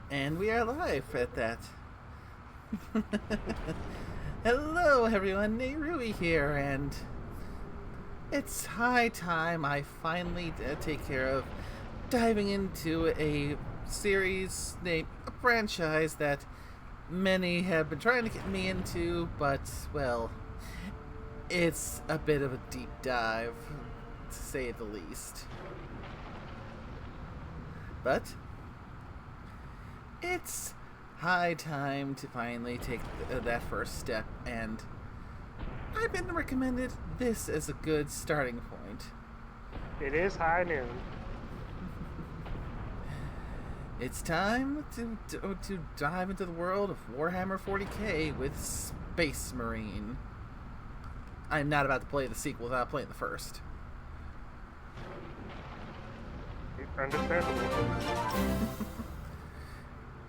And we are live at that. Hello, everyone. Nehruy here, and it's high time I finally take care of diving into a series, a franchise that many have been trying to get me into, but, well, it's a bit of a deep dive, to say the least. But it's high time to finally take that first step, and I've been recommended this as a good starting point. It is high noon. It's time to dive into the world of Warhammer 40K with Space Marine. I'm not about to play the sequel without playing the first. Understandable.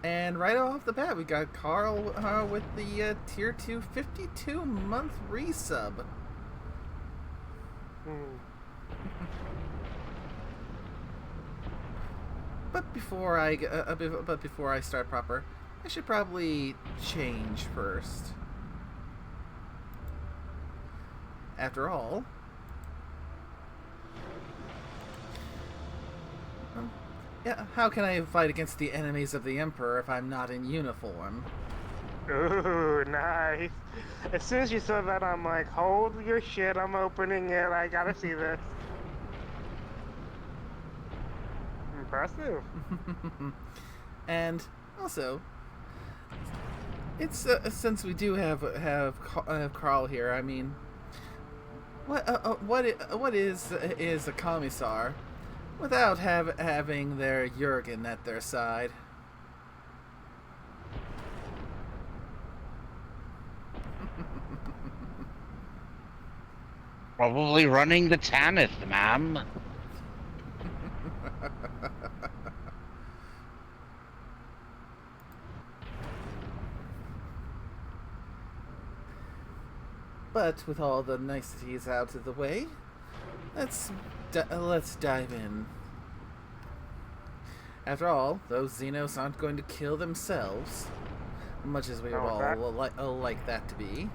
And right off the bat, we got Carl with the Tier 2 52-month resub. But before I start proper, I should probably change first. After all, yeah, how can I fight against the enemies of the Emperor if I'm not in uniform? Ooh, nice. As soon as you said that, I'm like, hold your shit, I'm opening it, I gotta see this. Impressive. And also, it's since we do have Carl here. I mean, what is a commissar without having their Jurgen at their side? Probably running the Tanith, ma'am. But with all the niceties out of the way, let's dive in. After all, those Xenos aren't going to kill themselves, much as we would all like that to be.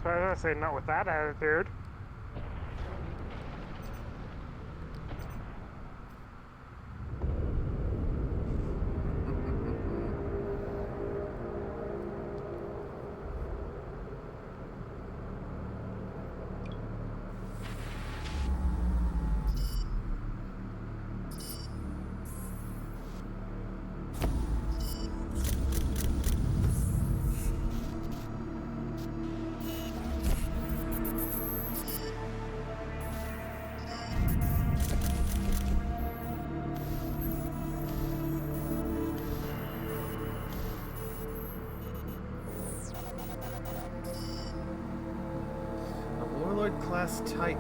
So I was gonna say, not with that attitude. Class Titan.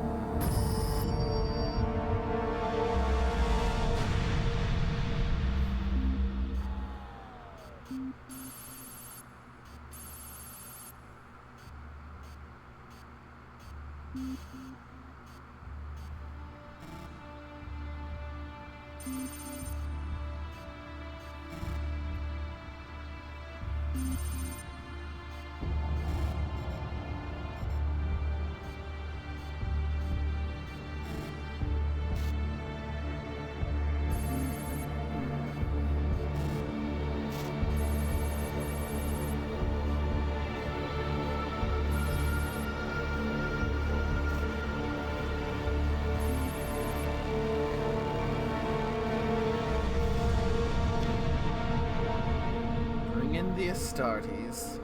The Astartes.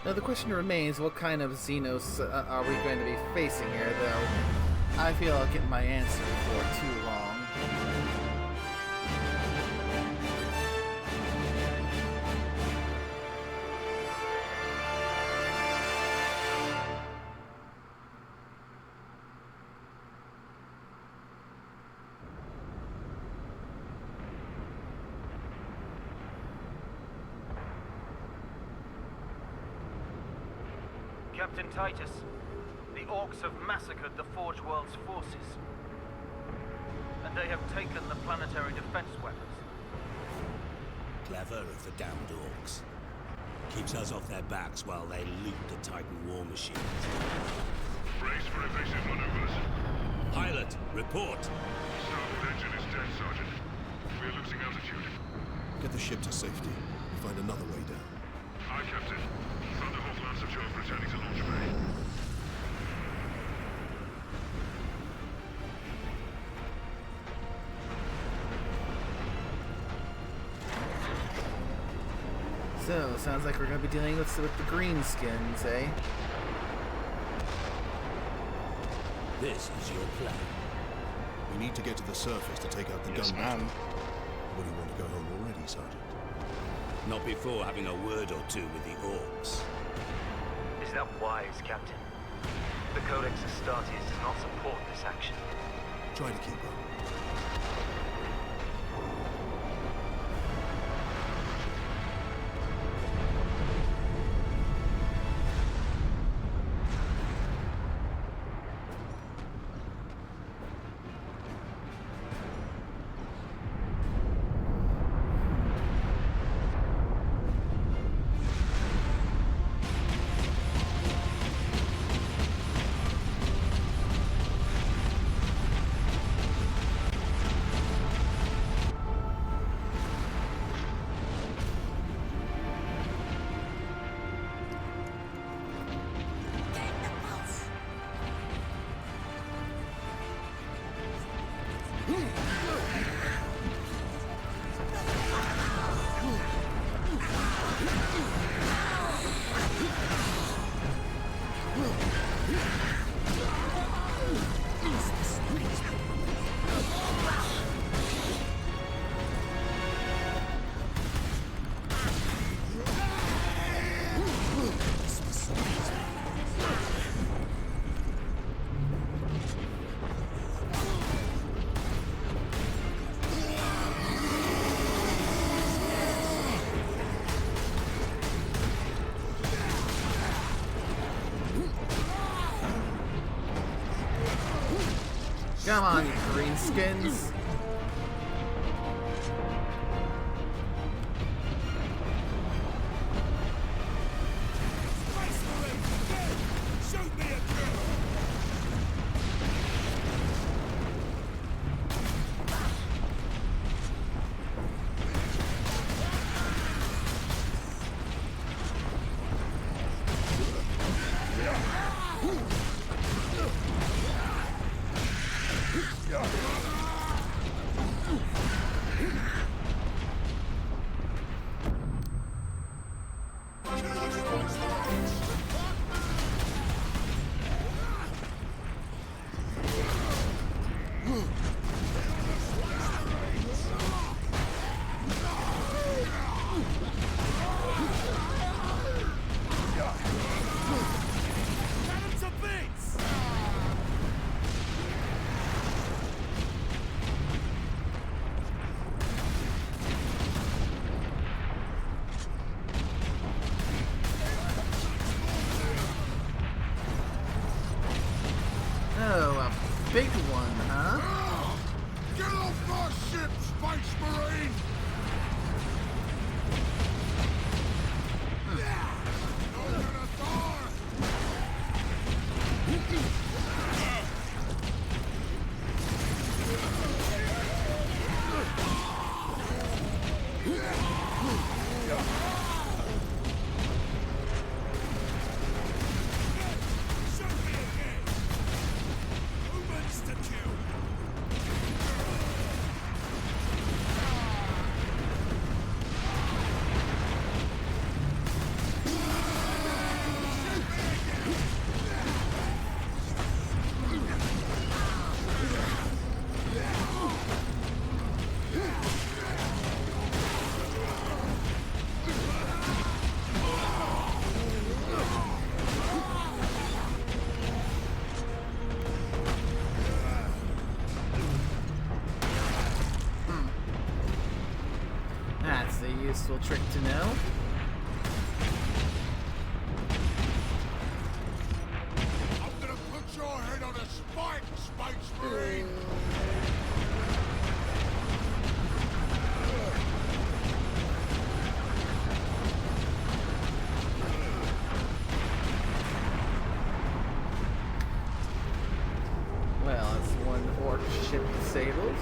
Now the question remains, what kind of Xenos are we going to be facing here, though I feel I'll get my answer before too long. Captain Titus. The Orcs have massacred the Forge World's forces. And they have taken the planetary defense weapons. Clever of the damned Orcs. Keeps us off their backs while they loot the Titan war machines. Brace for evasive maneuvers. Pilot, report! Starboard engine is dead, Sergeant. We are losing altitude. Get the ship to safety. Find another way down. Aye, Captain. Thunderhawk Lancer Job returning to launch bay. So, sounds like we're going to be dealing with the greenskins, eh? This is your plan. We need to get to the surface to take out the Yes, gun ma'am. battery. Or do you want to go home already, Sergeant? Not before having a word or two with the Orcs. Is that wise, Captain? The Codex Astartes does not support this action. Try to keep up. Come on, you greenskins. Oh, a big one, huh? Get off my ship, Space Marine! You're gonna That's a useful trick to know. Marine! Well, that's one orc ship disabled.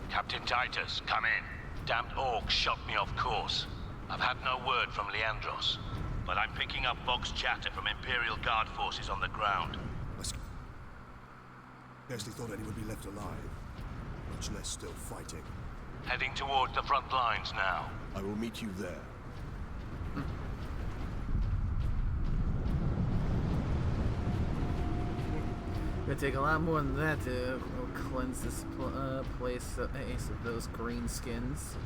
Captain Titus, come in. Damned orcs shot me off course. I've had no word from Leandros, but I'm picking up Vox chatter from Imperial Guard forces on the ground. I scarcely thought any would be left alive, much less still fighting. Heading towards the front lines now. I will meet you there. Gonna take a lot more than that to cleanse this place of those green skins.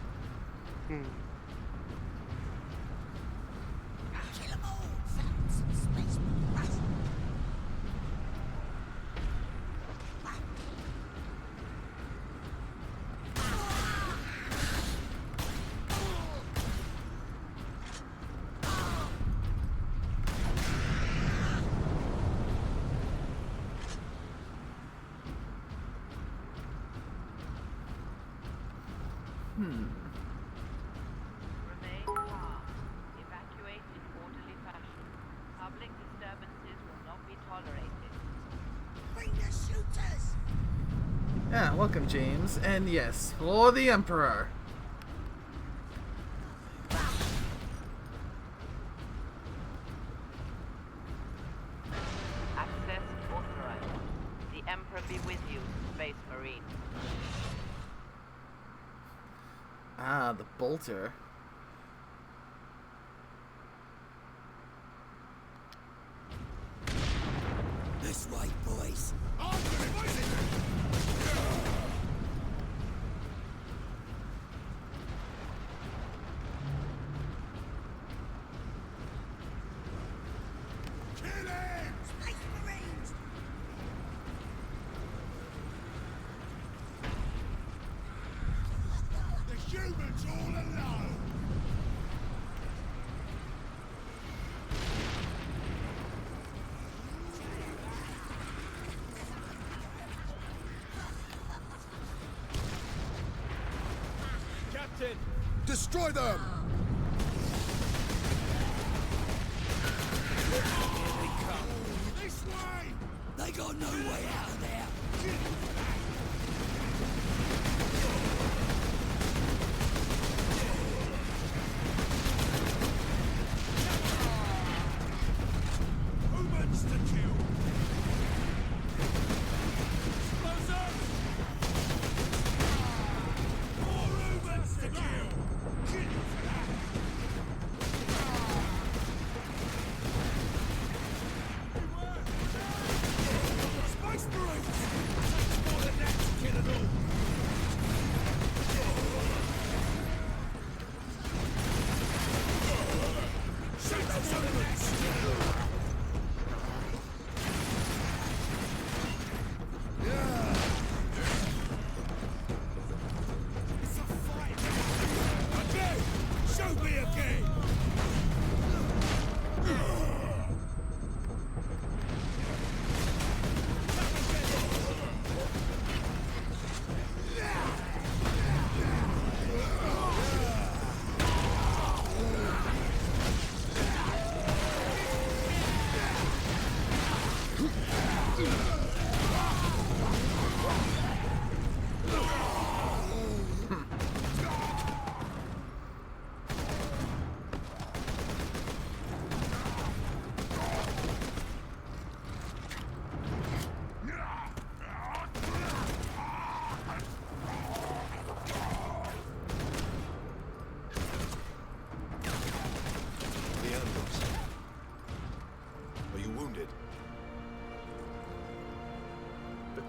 Kill 'em all, fans and spacemen. Remain calm. Evacuate in orderly fashion. Public disturbances will not be tolerated. Bring the shooters! Ah, welcome, James. And yes, for the Emperor. Access authorized. The Emperor be with you, Space Marine. Ah, the bolter. This way, boys. Kill him! Space Marines! The humans all alone! Captain! Destroy them! This way! They got no way out of there. Humans to kill! Explosives! More humans to kill! Kill you for that! Space Marines!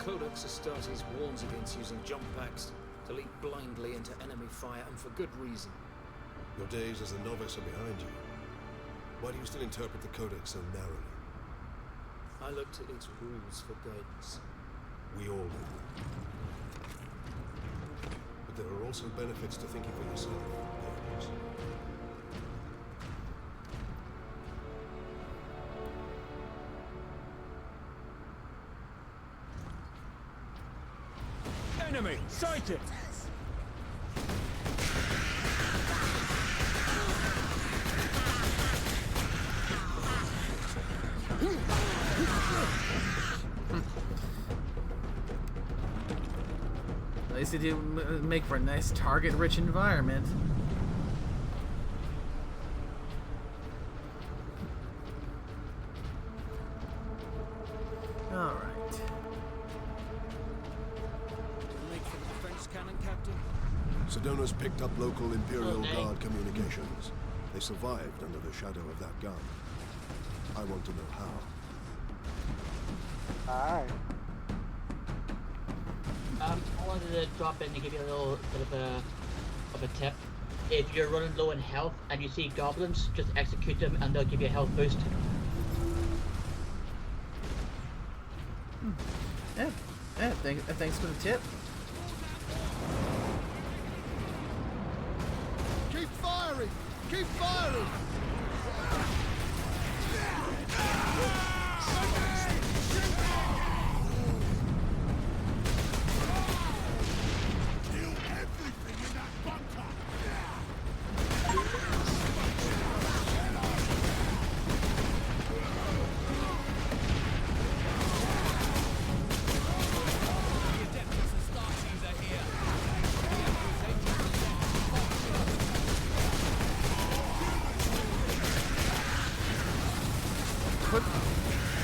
Codex Astartes warns against using jump packs to leap blindly into enemy fire, and for good reason. Your days as a novice are behind you. Why do you still interpret the Codex so narrowly? I looked at its rules for guidance. We all do. But there are also benefits to thinking for yourself, Theodos. Enemy sighted! At least they do make for a nice target-rich environment. All right. Make for the defense cannon, Captain. Sedona's picked up local Imperial Guard communications. They survived under the shadow of that gun. I want to know how. Alright. I wanted to drop in to give you a little bit of a tip. If you're running low in health and you see goblins, just execute them and they'll give you a health boost. Yeah, thanks for the tip. Keep firing! Keep firing! Kill everything in that bunker!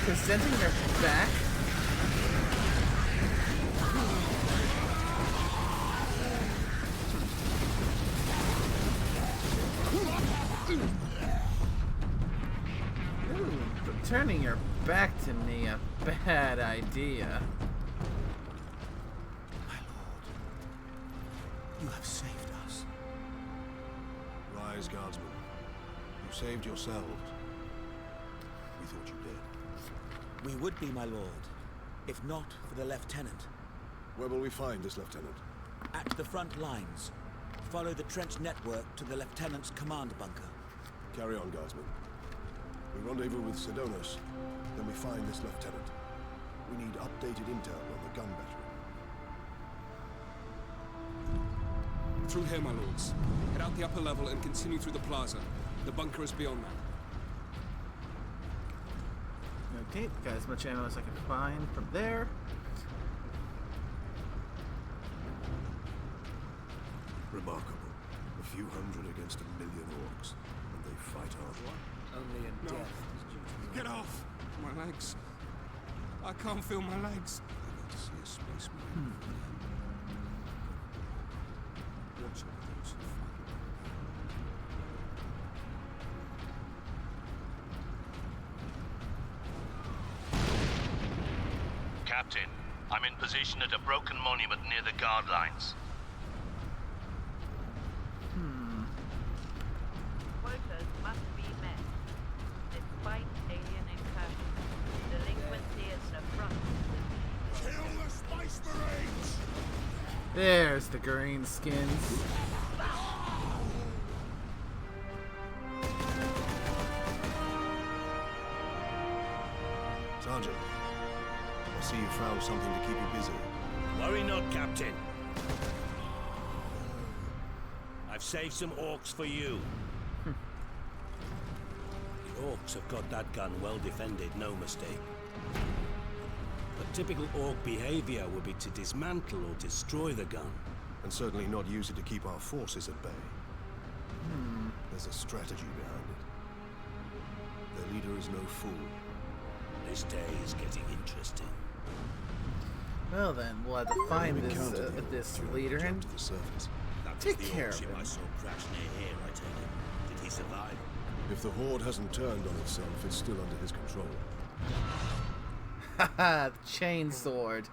Presenting their back. Ooh, turning your back to me, a bad idea. My lord, you have saved us. Rise, guardsmen. You saved yourselves. We thought you did. We would be, my lord, if not for the lieutenant. Where will we find this lieutenant? At the front lines. Follow the trench network to the lieutenant's command bunker. Carry on, guardsmen. We rendezvous with Sedonos, then we find this lieutenant. We need updated intel on the gun battery. Through here, my lords. Head out the upper level and continue through the plaza. The bunker is beyond that. Okay, got as much ammo as I can find from there. Remarkable. A few hundred against 1 million orcs, and they fight hard. Only in No. death is duty. Get off! My legs. I can't feel my legs. I got to see a space marine. Watch out for those who fight. Captain, I'm in position at a broken monument near the guard lines. Quotas must be met. Despite alien incursion, delinquency is an affront. Kill the Space Marines! There's the green skins. Sergeant, I see you found something to keep you busy. Worry not, Captain. I've saved some orcs for you. The orcs have got that gun well defended, no mistake. But typical orc behavior would be to dismantle or destroy the gun. And certainly not use it to keep our forces at bay. There's a strategy behind it. Their leader is no fool. This day is getting interesting. Well then, we'll have to find this leader and to the surface. take care of him. I saw crash near here, I take it. Did he survive? If the Horde hasn't turned on itself, it's still under his control. Haha, chainsword.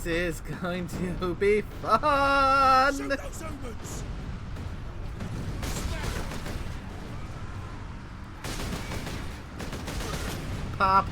This is going to be fun! Shoot those humans! Pop.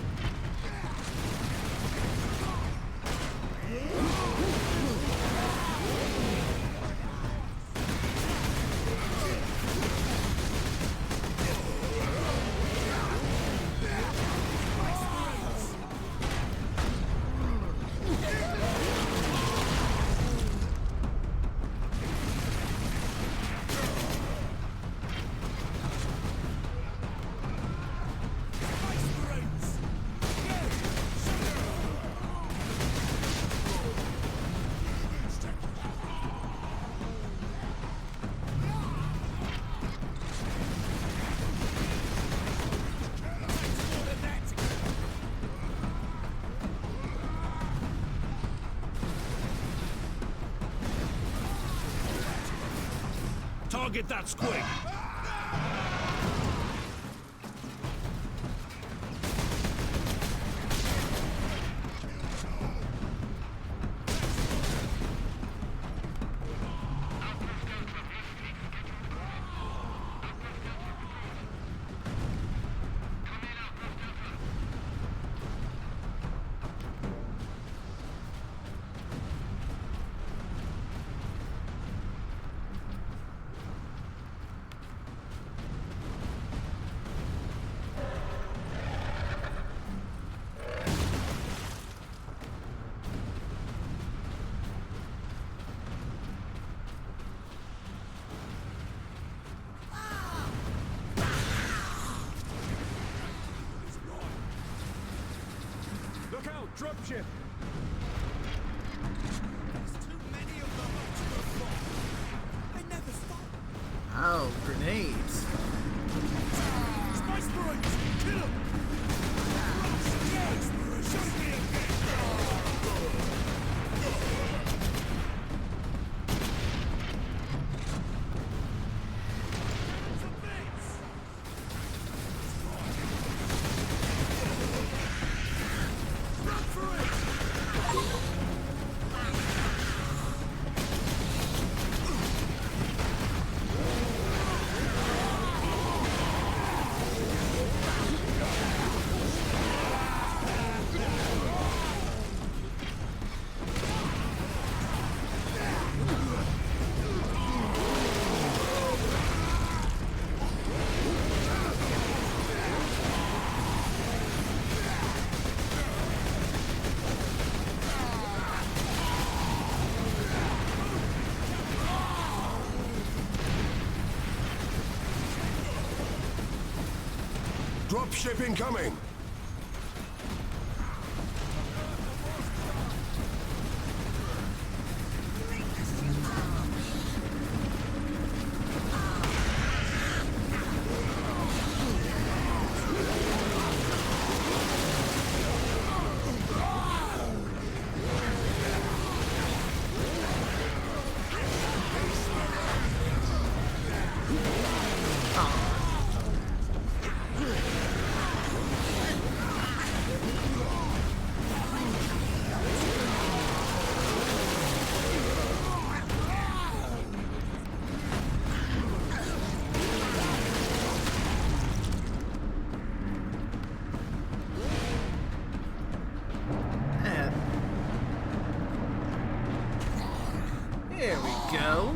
Target that squig! Look out, dropship! There's too many of them to the front. They never stop. Oh, grenades. Space Marines! Kill them! Yes! Shoot me again! Dropship incoming! There we go.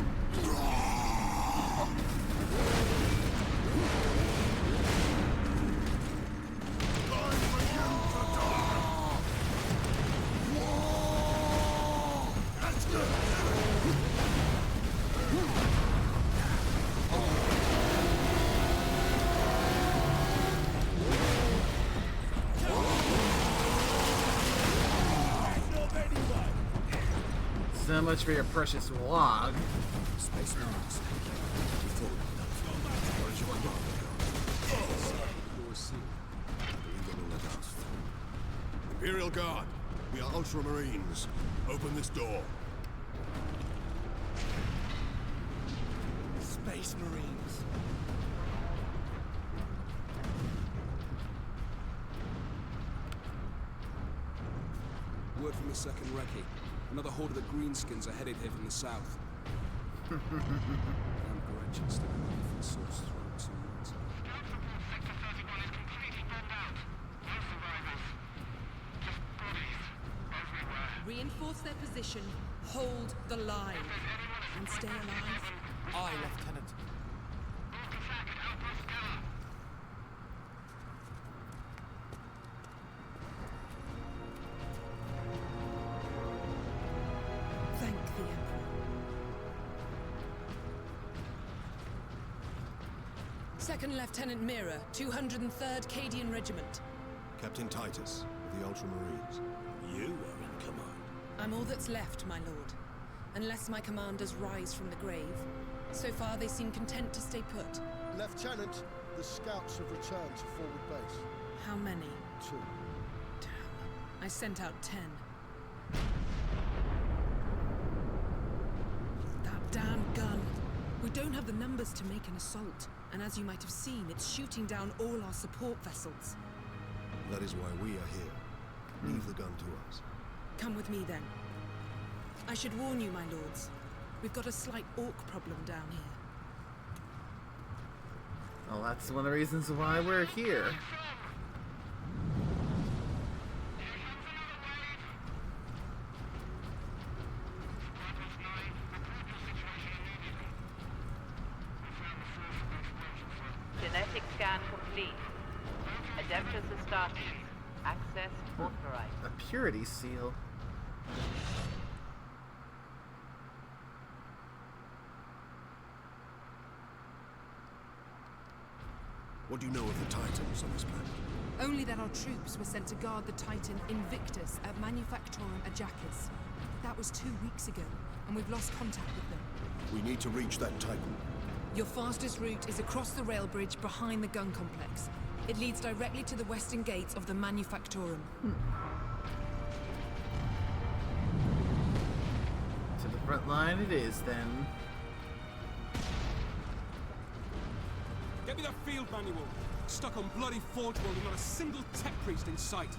So much for your precious log. Space Marines. Imperial Guard, we are Ultramarines. Open this door. Space Marines. Word from the second recce. Another horde of the Greenskins are headed here from the south. Damn Gretchen sticking a knife in Saul's throat tonight. Sector 31 is completely bombed out. No survivors. Just bodies everywhere. Reinforce their position, hold the line, and stay alive. Aye, Lieutenant. Thank the Emperor. Second Lieutenant Mira, 203rd Cadian Regiment. Captain Titus, of the Ultramarines. You are in command. I'm all that's left, my lord. Unless my commanders rise from the grave. So far, they seem content to stay put. Lieutenant, the scouts have returned to forward base. How many? 2. Damn. I sent out 10. That damn gun. We don't have the numbers to make an assault. And as you might have seen, it's shooting down all our support vessels. That is why we are here. Leave the gun to us. Come with me, then. I should warn you, my lords. We've got a slight orc problem down here. Well, that's one of the reasons why we're here. Genetic scan complete. Adeptus Astartes. Access authorized. A purity seal. What do you know of the Titans on this planet? Only that our troops were sent to guard the Titan Invictus at Manufactorum Ajakis. That was 2 weeks ago, and we've lost contact with them. We need to reach that Titan. Your fastest route is across the rail bridge behind the gun complex. It leads directly to the western gates of the Manufactorum. To the front line it is, then. Get me that field manual. Stuck on bloody Forge World and not a single tech priest in sight.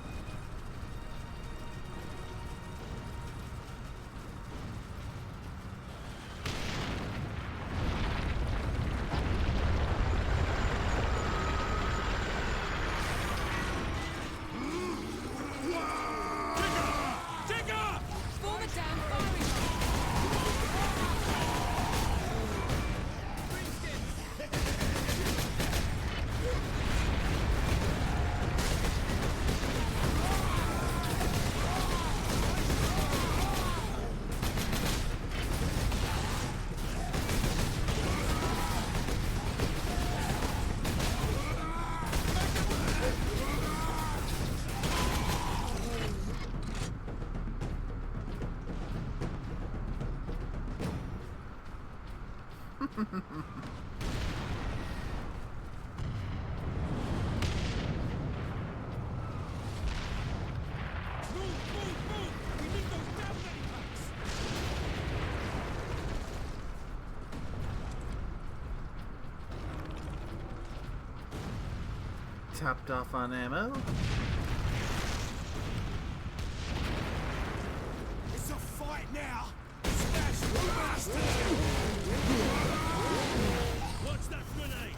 Topped off on ammo. It's a fight now! Smash the bastard! Watch that grenade!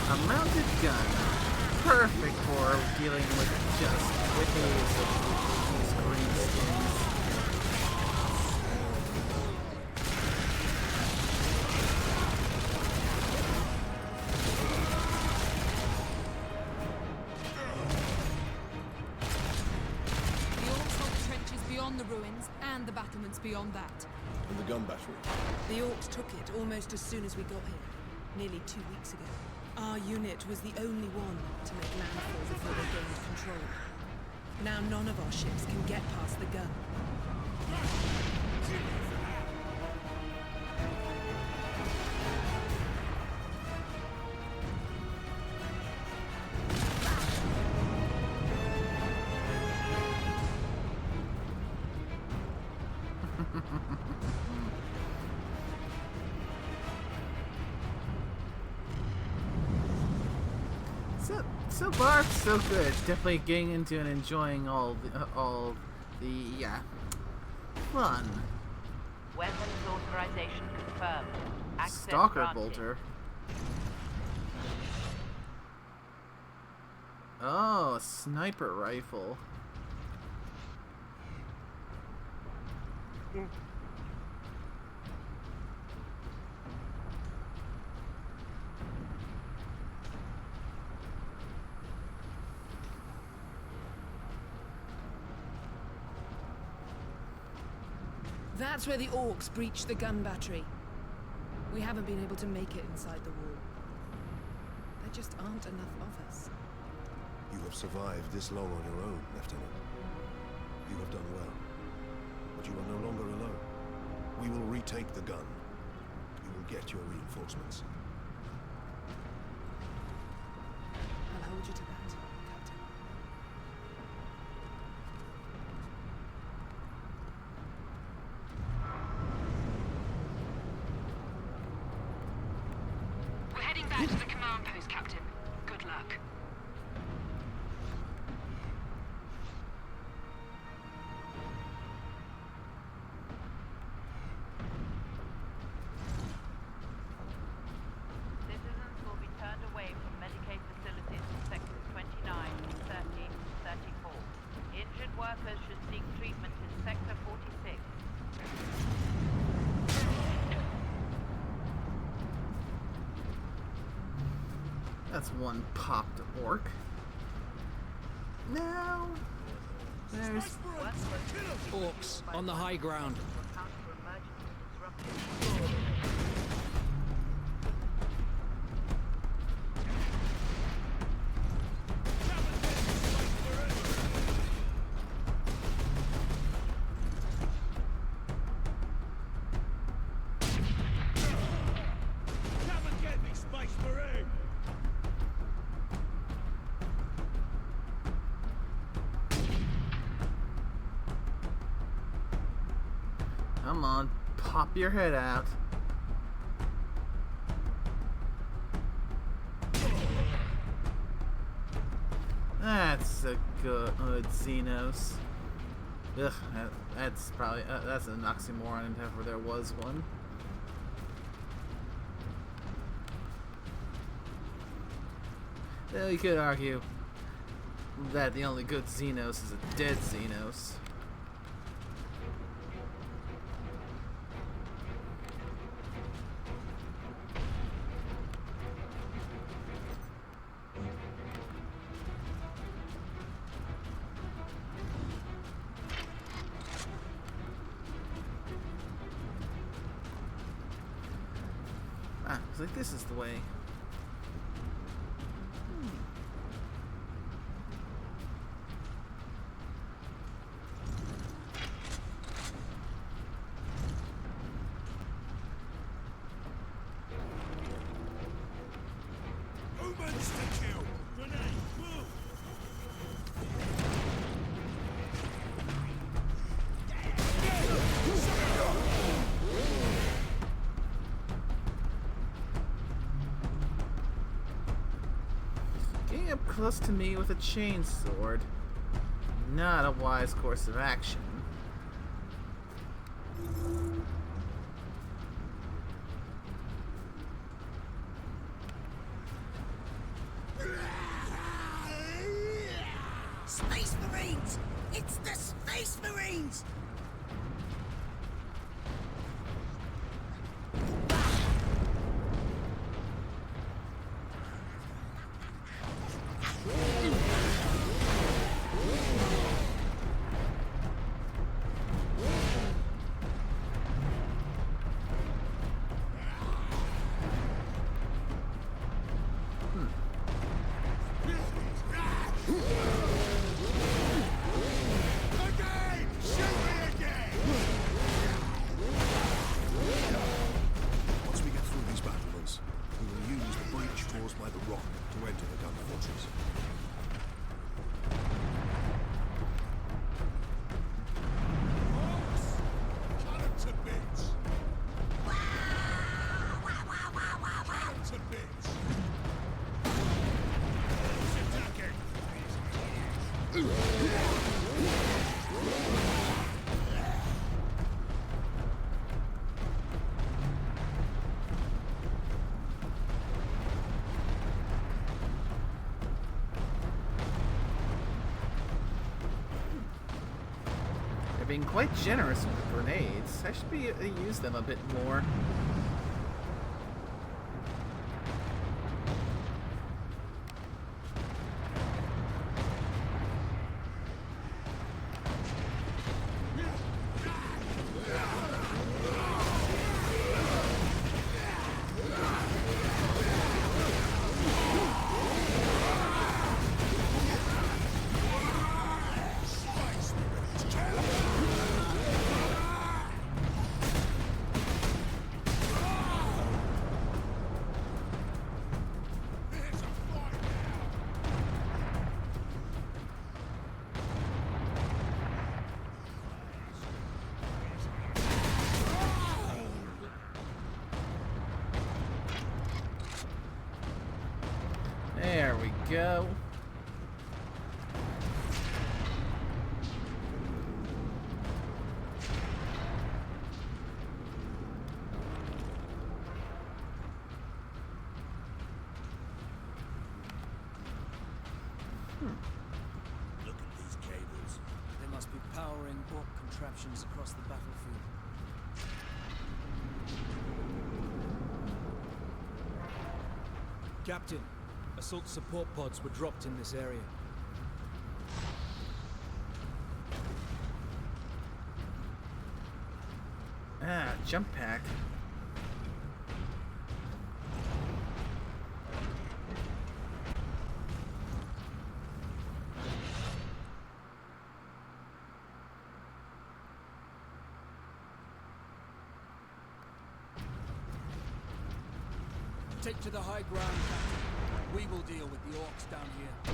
A mounted gun. Perfect for dealing with just waves of these green skins. manned the battlements beyond that. And the gun battery? The Orcs took it almost as soon as we got here, nearly 2 weeks ago. Our unit was the only one to make landfall before they gained control. Now none of our ships can get past the gun. So far, so good. Definitely getting into and enjoying all the fun. Weapons authorization confirmed. Access Stalker granted. bolter. Oh, a sniper rifle. That's where the Orcs breached the gun battery. We haven't been able to make it inside the wall. There just aren't enough of us. You have survived this long on your own, Lieutenant. You have done well. But you are no longer alone. We will retake the gun. You will get your reinforcements. I'll hold you to that, Captain. We're heading back to the command post, Captain. Good luck. Citizens will be turned away from Medicaid facilities in sectors 29, 30, 34. Injured workers should seek treatment in sector 46. That's one popped orc. Now, there's Orcs on the high ground. Come and get me, Space Marine! come on, pop your head out. That's a good Xenos. Ugh, that's probably that's an oxymoron if ever there was one. Well, you could argue that the only good Xenos is a dead Xenos. Ah, it's like this is the way. Humans to kill! Grenade, move! Getting up close to me with a chainsword. Not a wise course of action. Space Marines! It's the Space Marines! being quite generous with the grenades. I should be use them a bit more. There we go. Look at these cables. They must be powering orc contraptions across the battlefield. Captain, assault support pods were dropped in this area. Ah, jump pack. Take to the high ground, Captain. We will deal with the orcs down here.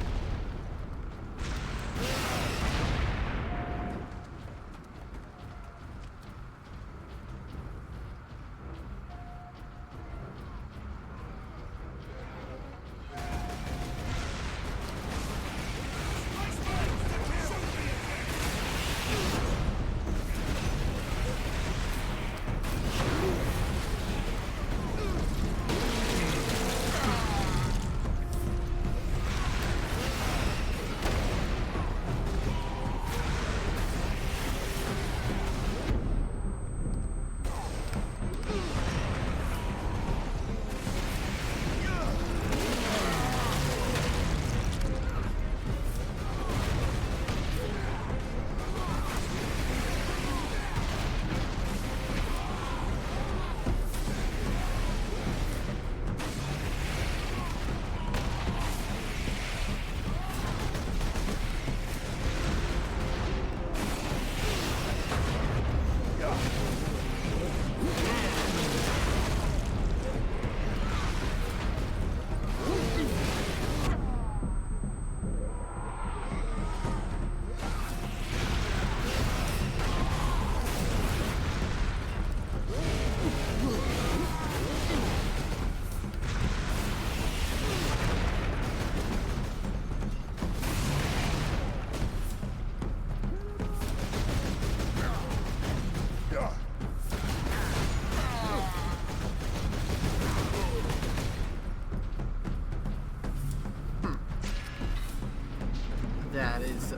That is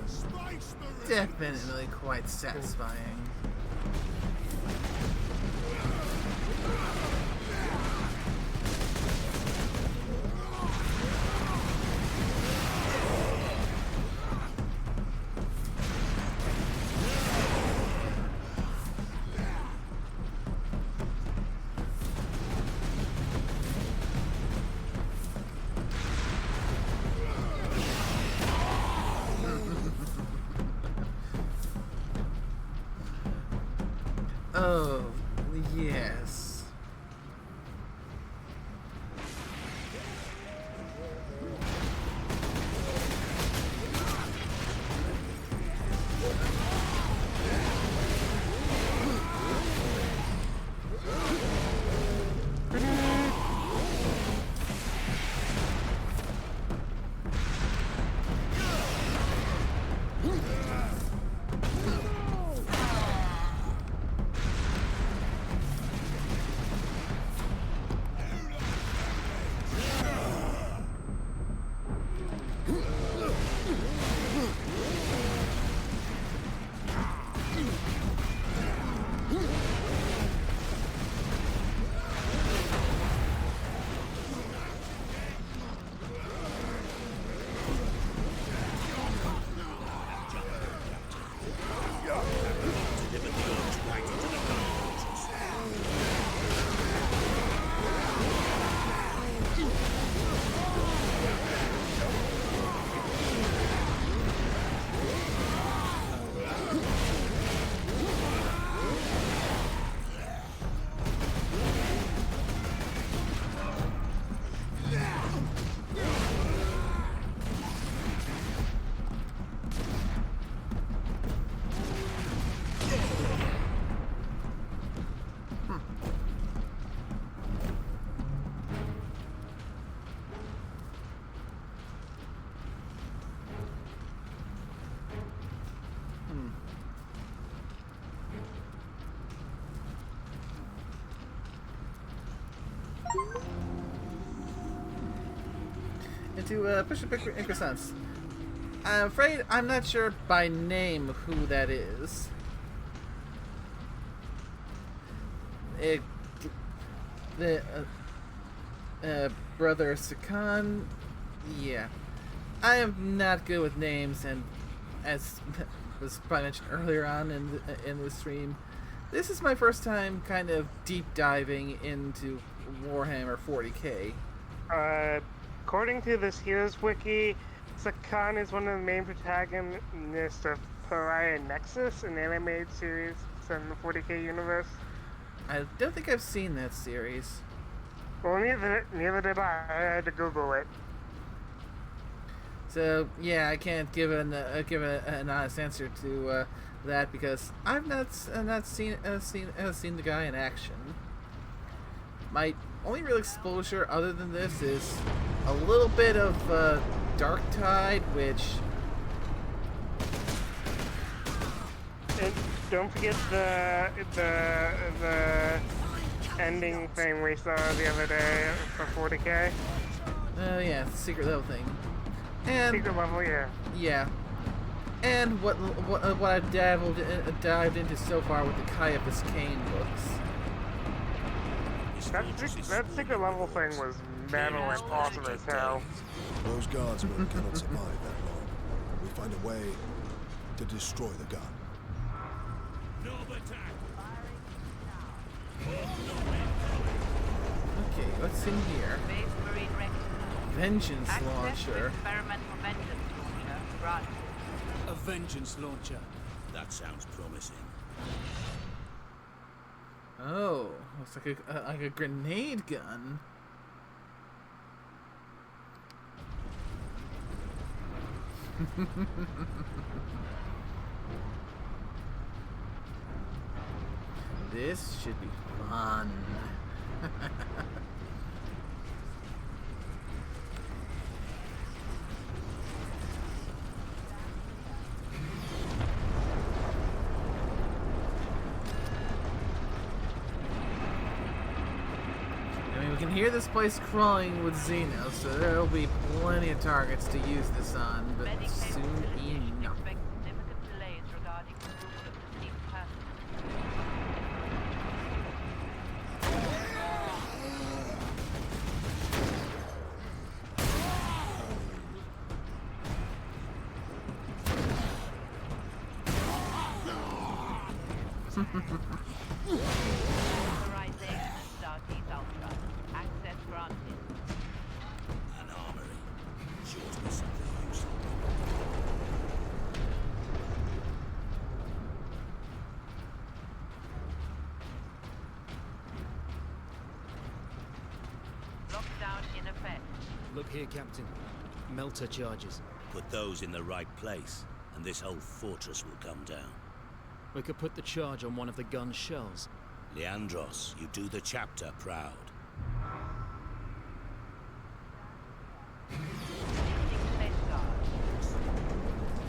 definitely quite satisfying. push a bigger sense. I'm afraid I'm not sure by name who that is. Brother Sakan. Yeah, I am not good with names, and as was probably mentioned earlier on in the stream, this is my first time kind of deep diving into Warhammer 40K. According to this Heroes Wiki, Sakan is one of the main protagonists of Pariah Nexus, an animated series set in the 40K universe. I don't think I've seen that series. Well, neither did I. I had to Google it. So yeah, I can't give an honest answer to that because I've not seen the guy in action. My only real exposure other than this is a little bit of Dark Tide, which. And don't forget the ending thing we saw the other day for 40K. Oh yeah, the secret level thing. And secret level, yeah. Yeah. And what I've dived into so far with the Caiaphas Cain books. That secret level thing was metal and awesome as hell. Those guardsmen cannot survive that long. We find a way to destroy the gun. Okay, what's in here? Vengeance launcher. Experimental vengeance launcher. Right. A vengeance launcher. That sounds promising. Oh, looks like a grenade gun. This should be fun. I mean, we can hear this place crawling with Xenos, so there'll be plenty of targets to use this on, but soon enough. Significant delays regarding removal of deceased persons. Authorization of Stargate Ultra. Access granted. An armory. Sure to be something useful. Lockdown in effect. Look here, Captain. Melter charges. Put those in the right place, and this whole fortress will come down. We could put the charge on one of the gun's shells. Leandros, you do the chapter proud.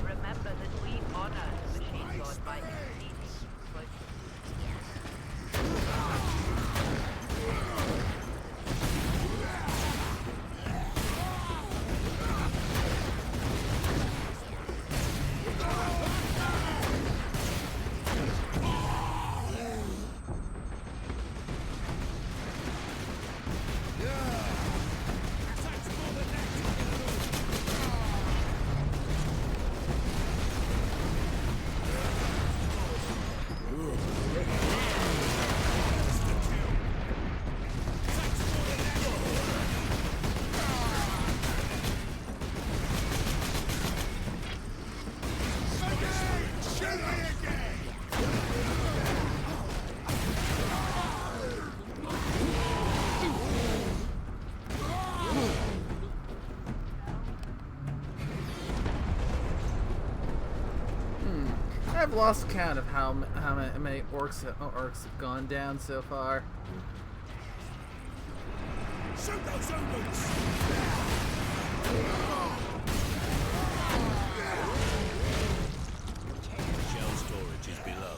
Remember that we honor the Machine God by exceeding I've lost count of how many orcs have gone down so far. Shoot those omens! Shell storage is below.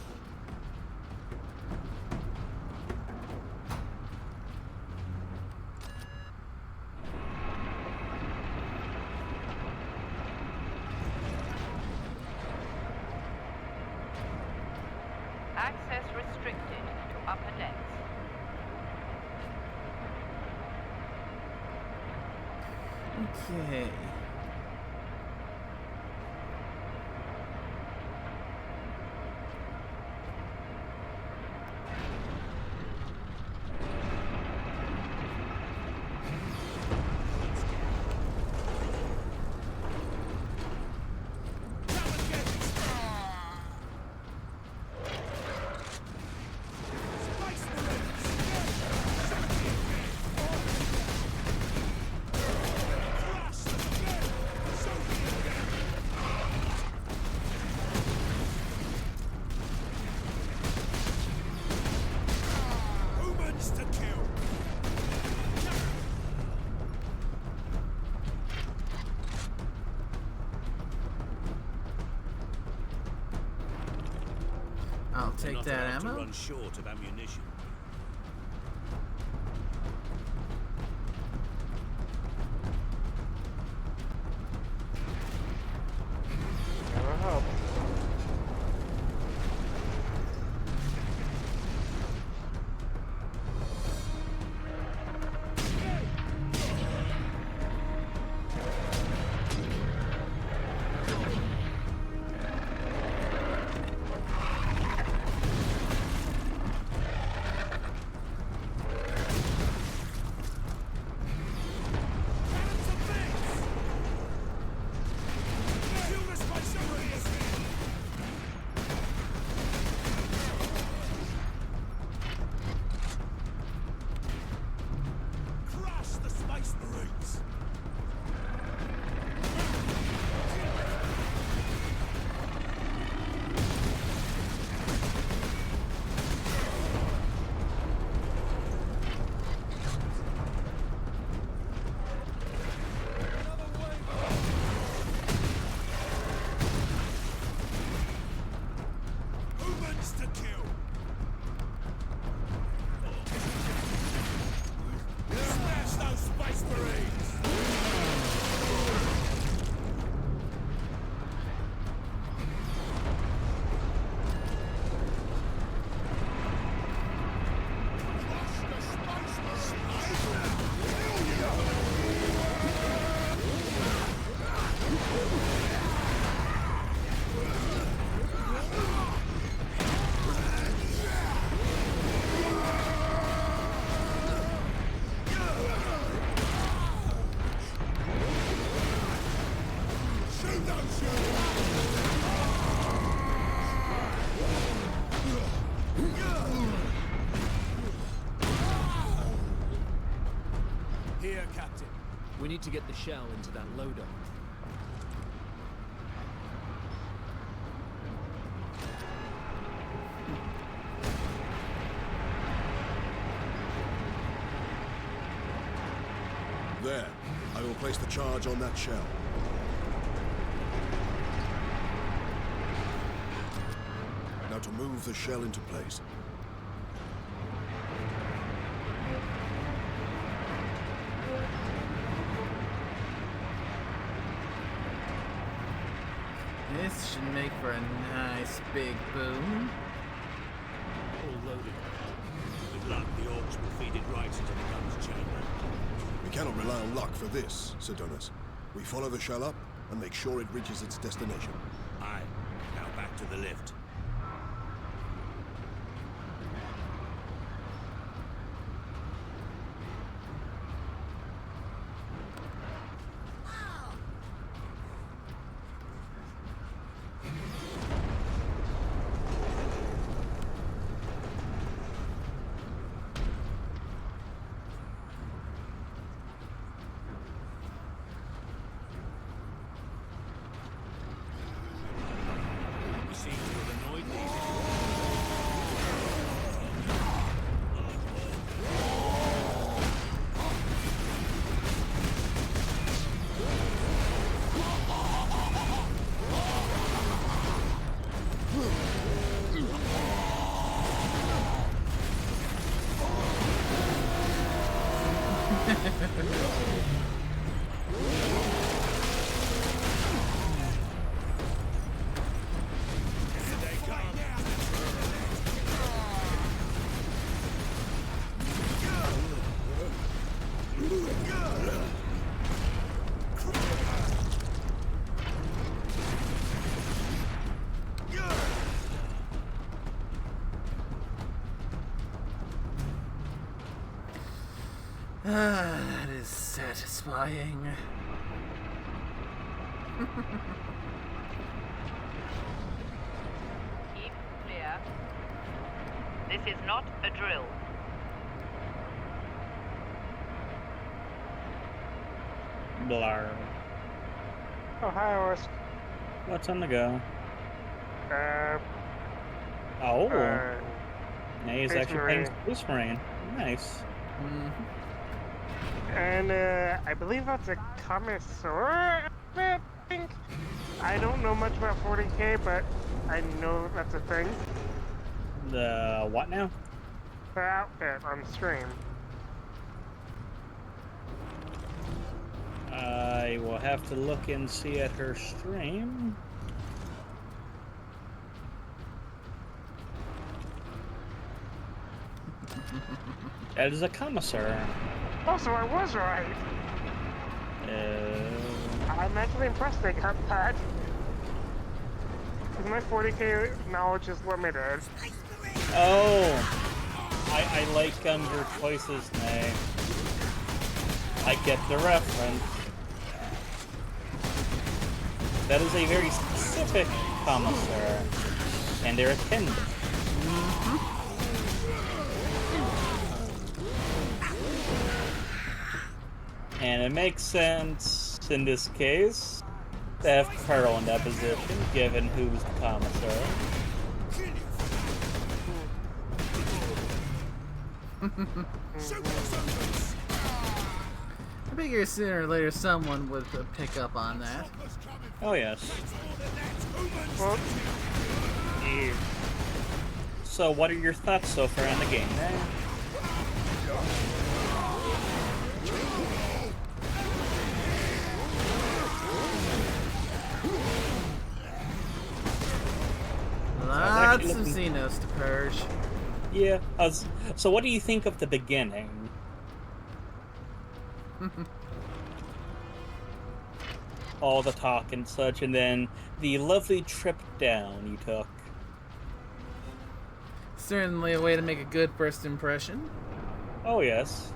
Okay. I'll They're take not that allowed to ammo. run short of ammunition. Never helps. Here, Captain. We need to get the shell into that loader. There. I will place the charge on that shell. Now to move the shell into place. This should make for a nice big boom. All loaded. With luck, the orcs will feed it right into the gun's chamber. We cannot rely on luck for this, Sir Donis. We follow the shell up and make sure it reaches its destination. Aye. Now back to the lift. Seem to have annoyed these. Ah, that is satisfying. Keep clear. This is not a drill. Blar. Oh, hi, Orsk. What's on the go? Uh, Oh. uh, Now he's Space actually Marine. playing Space Marine. Nice. And, I believe that's a commissar, I think? I don't know much about 40K, but I know that's a thing. The what now? The outfit on stream. I will have to look and see at her stream. That is a commissar. Oh, so I was right! I'm actually impressed they got that. Because my 40K knowledge is limited. Oh! I like your choices, Nay. I get the reference. That is a very specific commissar. And they're attendant. And it makes sense in this case to have Pearl in that position, given who's the commissar. I figure sooner or later someone would pick up on that. Oh yes. Well, so what are your thoughts so far on the game, Nay? Lots of Xenos to purge. Yeah. So what do you think of the beginning? All the talk and such, and then the lovely trip down you took. Certainly a way to make a good first impression. Oh yes.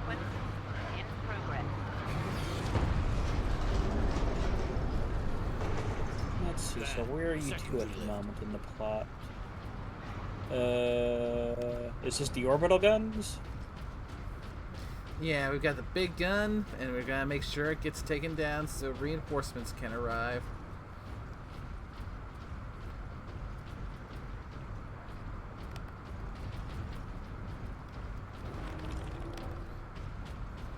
In progress. Let's see, so where are you two at the moment in the plot? Is this the orbital guns? Yeah, we've got the big gun, and we're gonna make sure it gets taken down so reinforcements can arrive.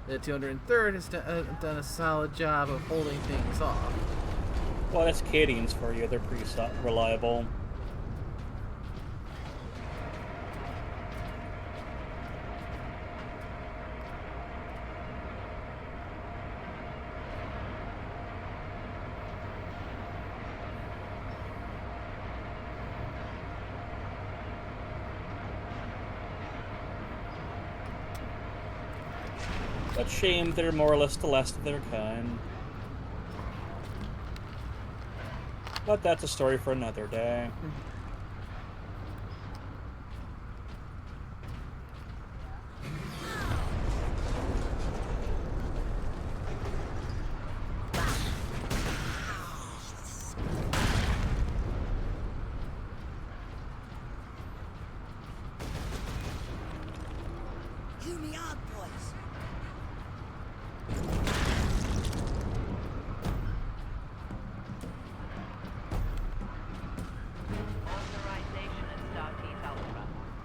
The 203rd has done a solid job of holding things off. Well, that's Cadians for you. They're pretty reliable. But shame they're more or less the last of their kind. But that's a story for another day. You me on, boys. Authorization and Stargate Ultra.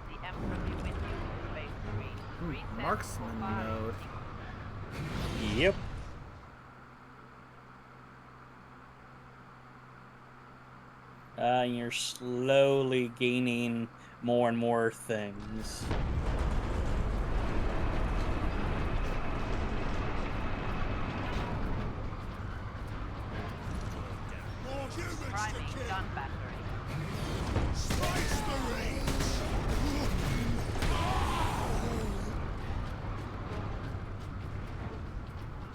The Emperor be with you. Space Marine. Reset Marksman for mode. Yep. You're slowly gaining more and more things. priming gun battery. Space Marines!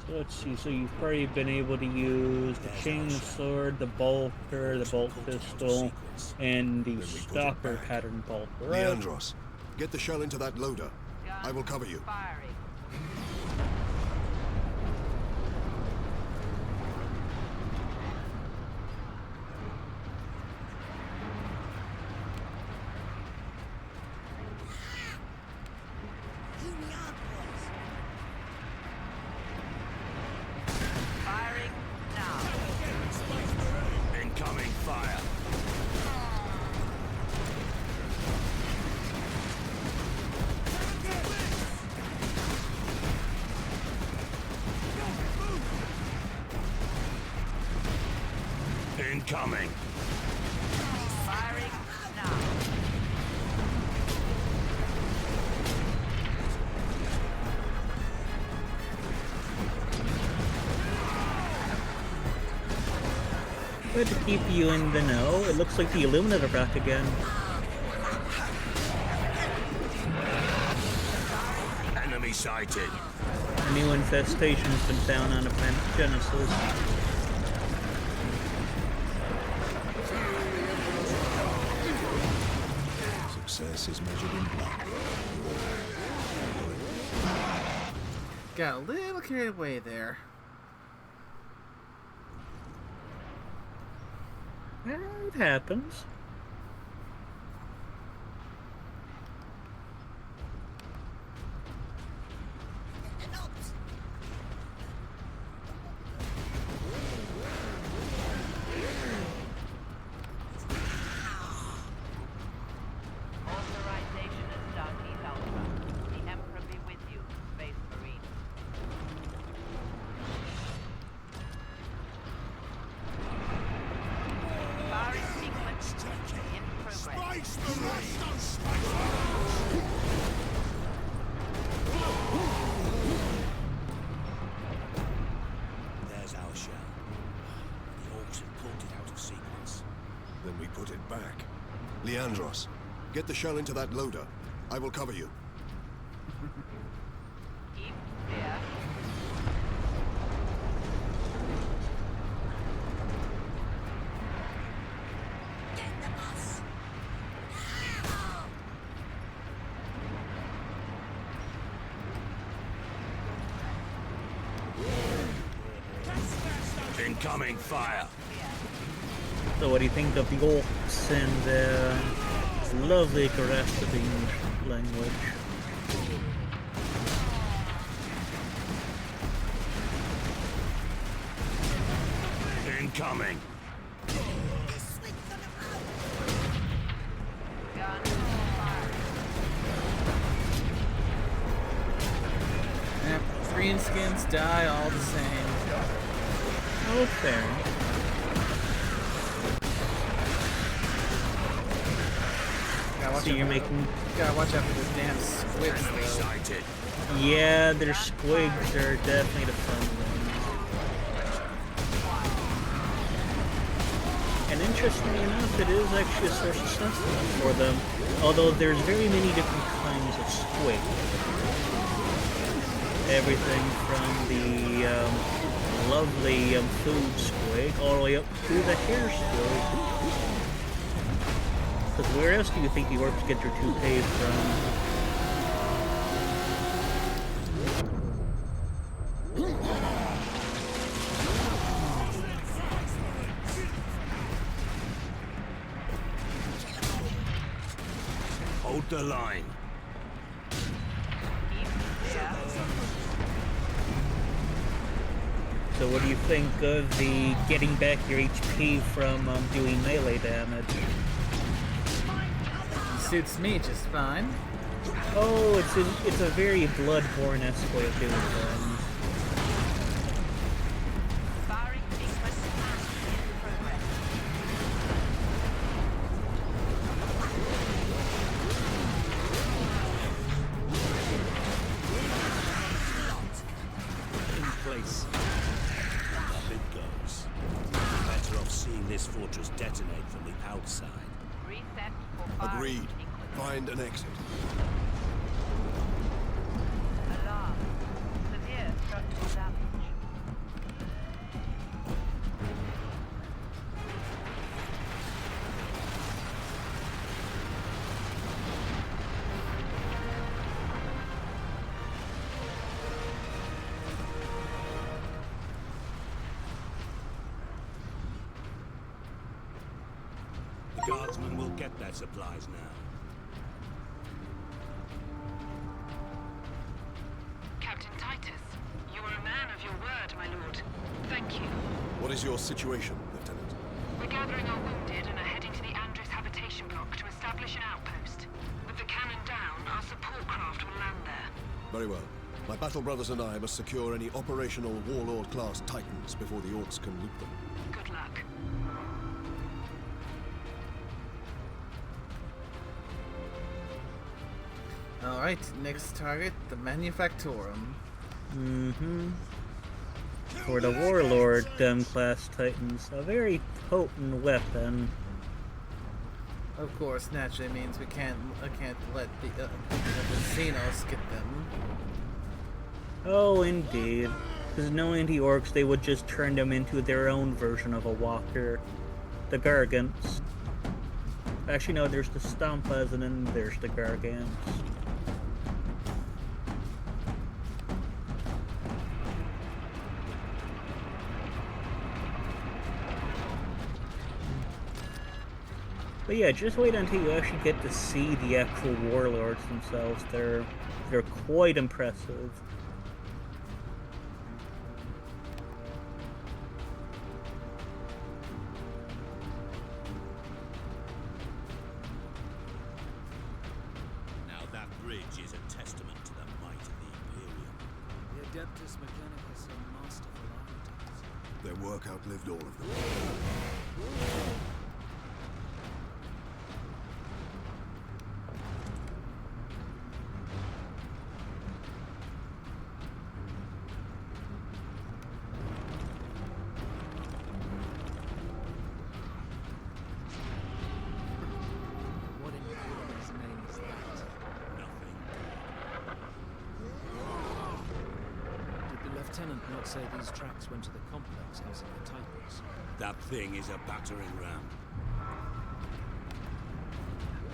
So let's see, so you've probably been able to use the chainsword, the bolter, the bolt pistol, and the stalker pattern bolter, right? Leandros, get the shell into that loader. I will cover you. Firing now. Incoming fire. Incoming. Firing now. But to keep you in the know, it looks like the Illuminate are back again. Enemy sighted. A new infestation's been found on Event Genesis. Success is measured in blood. Got a little carried away there. It happens. Authorization is Stargate Alpha. The Emperor be with you, Space Marine. Firing sequence in progress. There's our shell. The orcs have pulled it out of sequence. Then we put it back. Leandros, get the shell into that loader. I will cover you. Keep clear. Incoming fire. So what do you think of the orcs and their lovely grasping language? Incoming. Yep, green skins die all the same. Oh, fair. So you're making... Gotta watch out for those damn squids, though. Yeah, their squigs are definitely the fun ones. And interestingly enough, it is actually a source of sustenance for them. Although there's very many different kinds of squig. Everything from the lovely food squig all the way up to the hair squig. Because where else do you think the orcs get their toupees from? Hold the line. So what do you think of the getting back your HP from doing melee damage? Suits me just fine. Oh, it's a very Bloodborne-esque way of doing things. This fortress detonate from the outside. Reset for fire. Agreed. Find an exit. Alarm. Severe structural damage. guardsmen will get their supplies now. Captain Titus, you are a man of your word, my lord. Thank you. What is your situation, Lieutenant? We're gathering our wounded and are heading to the Andres habitation block to establish an outpost. With the cannon down, our support craft will land there. Very well. My battle brothers and I must secure any operational Warlord-class Titans before the Orcs can loot them. Good luck. Alright, next target, the Manufactorum. Mm-hmm. For the Warlord class Titans, a very potent weapon. Of course, naturally means I can't let the Xenos get them. Oh, indeed. Because knowing the Orcs, they would just turn them into their own version of a walker. The Gargants. Actually, no, there's the Stampas and then there's the Gargants. But yeah, just wait until you actually get to see the actual warlords themselves. They're quite impressive. Now that bridge is a testament to the might of the Imperium. The Adeptus Mechanicus are masterful architects. Their work outlived all of them. What in God's name is that? Nothing. Did the Lieutenant not say these tracks went to the complex housing the Titans? That thing is a battering ram.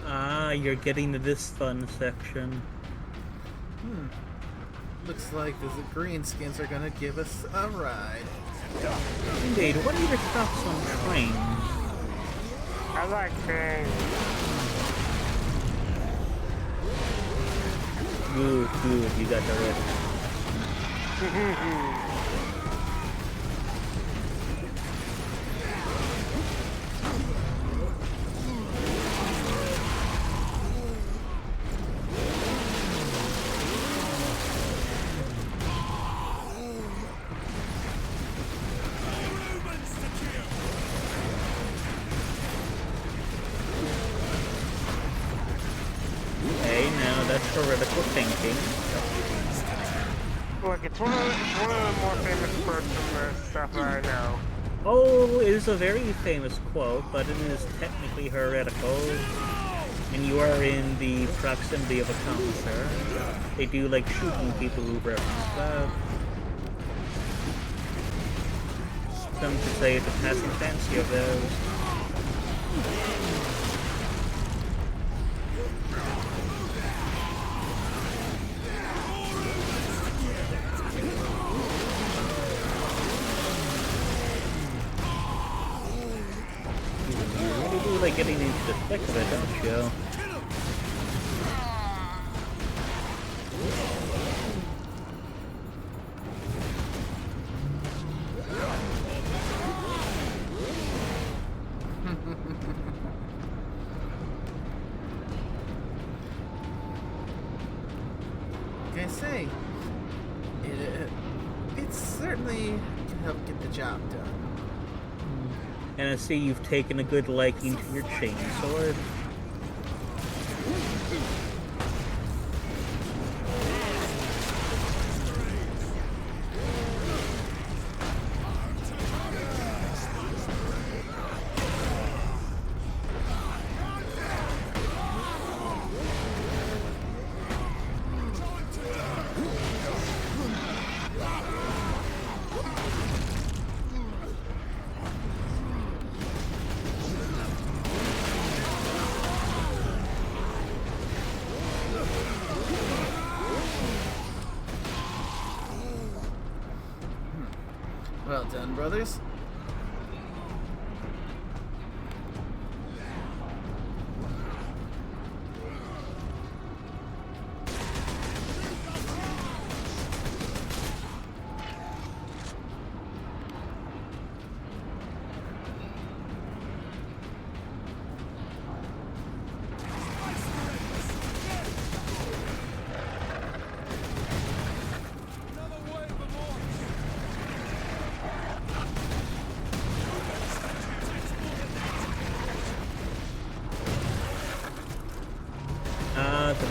Ah, you're getting to this fun section. Looks like the Greenskins are gonna give us a ride. Indeed, what are your thoughts on trains? I like trains. Good, you got that right. Hey, now that's heretical thinking. Look, it's one of the more famous quotes from the stuff I know. Oh, it is a very famous quote, but it is technically heretical. And you are in the proximity of a commissar. They do like shooting people who reference that. Some could say it's a passing fancy of theirs. You really do like getting into the thick of it, don't you? Like I say, it certainly can help get the job done. And I see you've taken a good liking to your chainsword. Well done, brothers.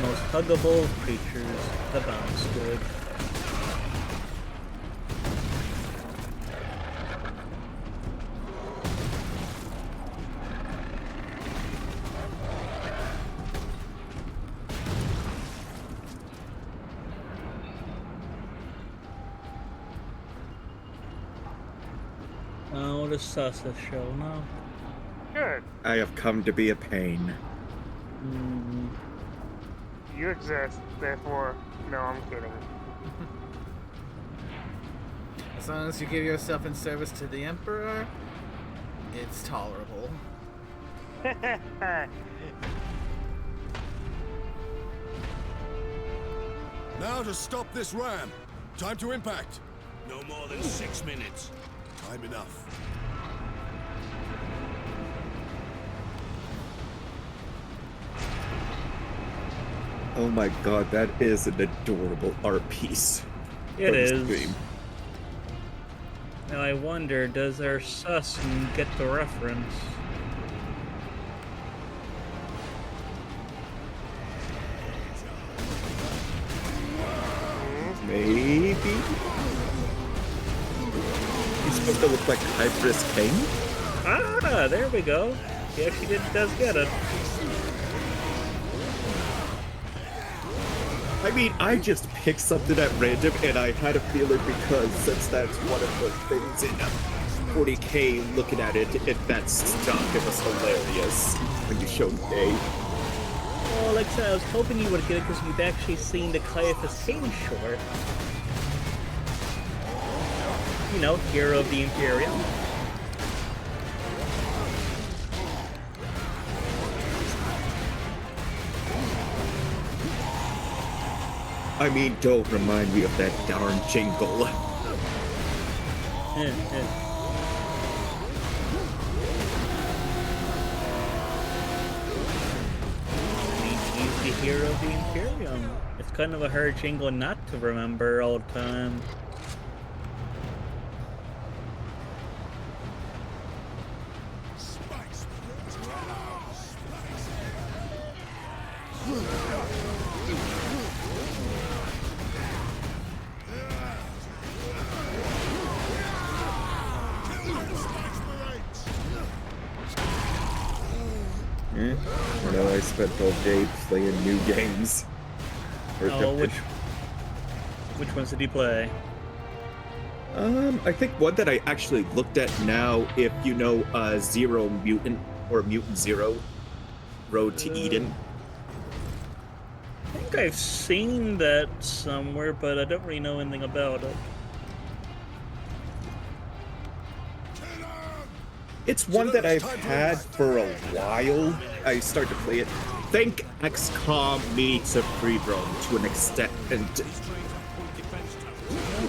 the most huggable of creatures, the bounce squid. Oh, what is Sasa show now? Good. I have come to be a pain. You exist, therefore, no, I'm kidding. As long as you give yourself in service to the Emperor, it's tolerable. Now to stop this ram. Time to impact. No more than 6 minutes. Time enough. Oh my god, that is an adorable art piece. It is. Stream. Now I wonder, does our Sussan get the reference? Maybe? He's supposed to look like Hybris King? Ah, there we go. He actually does get it. I mean, I just picked something at random, and I had a feeling because since that's one of the things in 40K, looking at it, if that's stuck, it was hilarious when you showed Dave. Well, like I said, I was hoping you would get it because you've actually seen the Caiaphas King short. You know, Hero of the Imperium. I mean, don't remind me of that darn jingle. He's the Hero of the Imperium. It's kind of a hard jingle not to remember all the time. You know, I spent all day playing new games. Oh, which ones did he play? I think one that I actually looked at now, if you know Zero Mutant or Mutant Zero, Road to Eden. I think I've seen that somewhere, but I don't really know anything about it. It's one that I've had for a while. I started to play it. Think XCOM meets a free roam to an extent.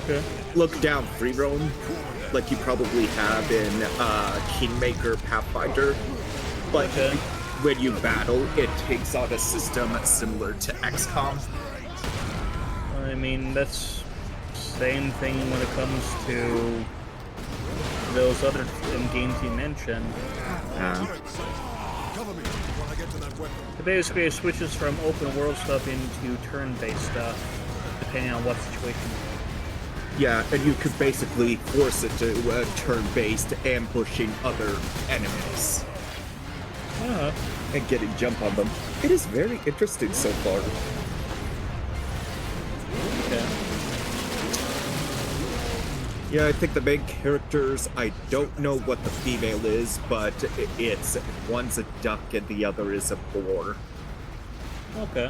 Okay. Look down free roam, like you probably have in Kingmaker Pathfinder. But when you battle, it takes on a system similar to XCOM. I mean, that's same thing when it comes to those other games you mentioned. It basically switches from open world stuff into turn-based stuff, depending on what situation. Yeah, and you could basically force it to turn-based, ambushing other enemies. And getting jump on them. It is very interesting so far. Okay. Yeah, I think the main characters, I don't know what the female is, but it's one's a duck and the other is a boar. Okay.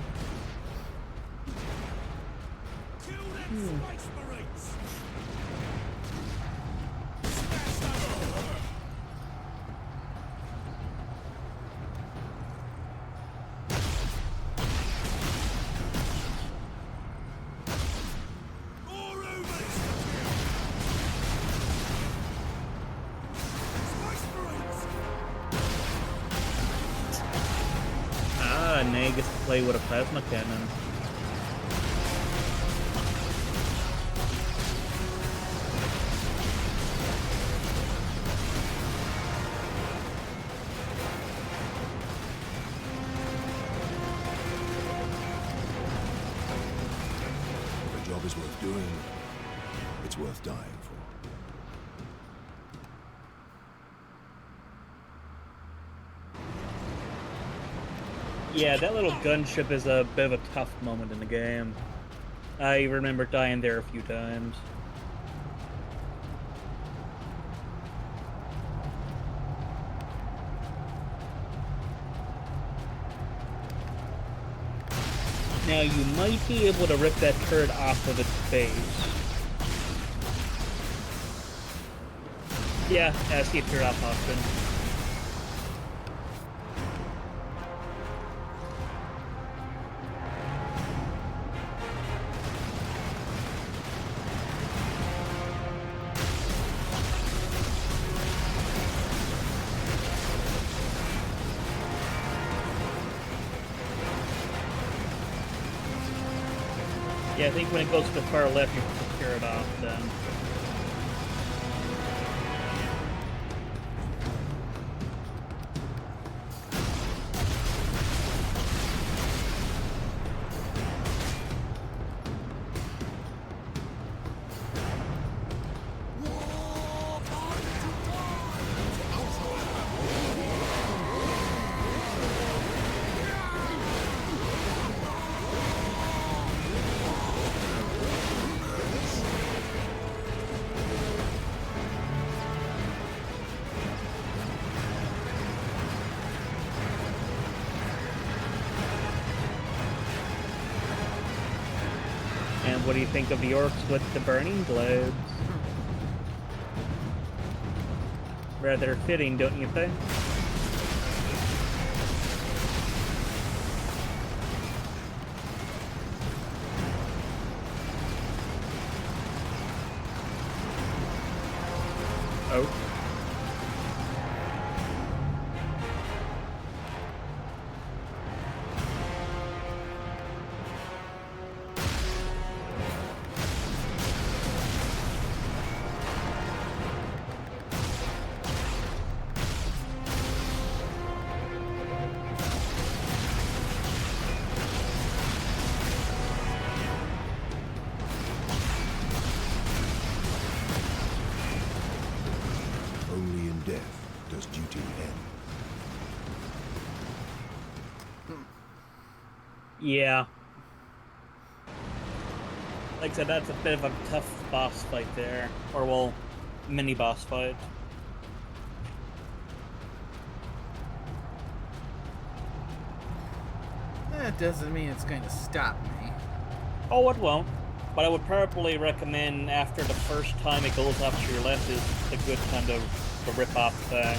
Nay gets to play with a plasma cannon. job is worth doing, it's worth dying for. Yeah, that little gunship is a bit of a tough moment in the game. I remember dying there a few times. Now you might be able to rip that turret off of its base. Yeah, I see a turret off option. Yeah, I think when it goes to the far left, you can tear it off then. And what do you think of the orcs with the burning globes? Rather fitting, don't you think? Oh. Only in death does duty end. Yeah. Like I said, that's a bit of a tough boss fight there. Or, well, mini boss fight. That doesn't mean it's going to stop me. Oh, it won't. But I would probably recommend after the first time it goes off to your left is a good kind of a rip-off thing.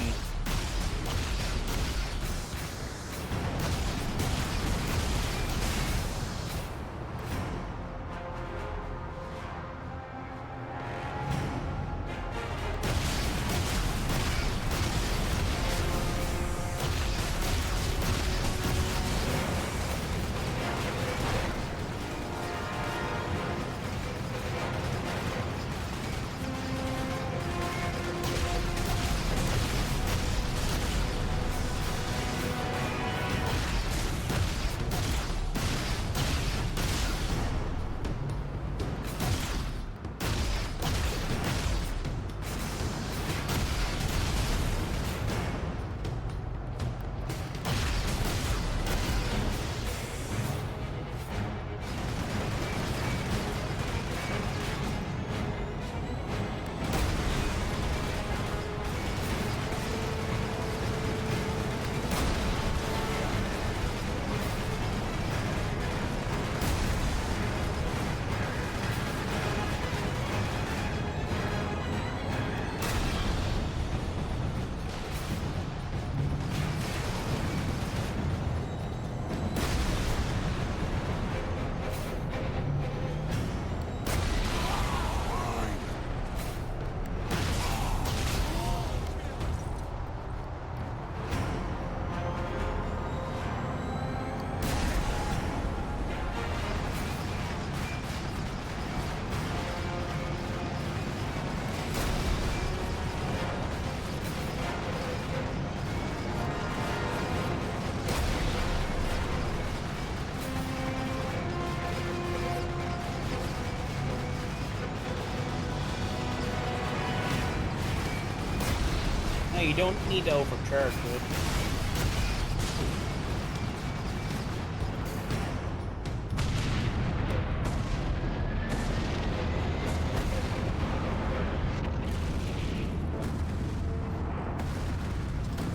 No, you don't need to overcharge it.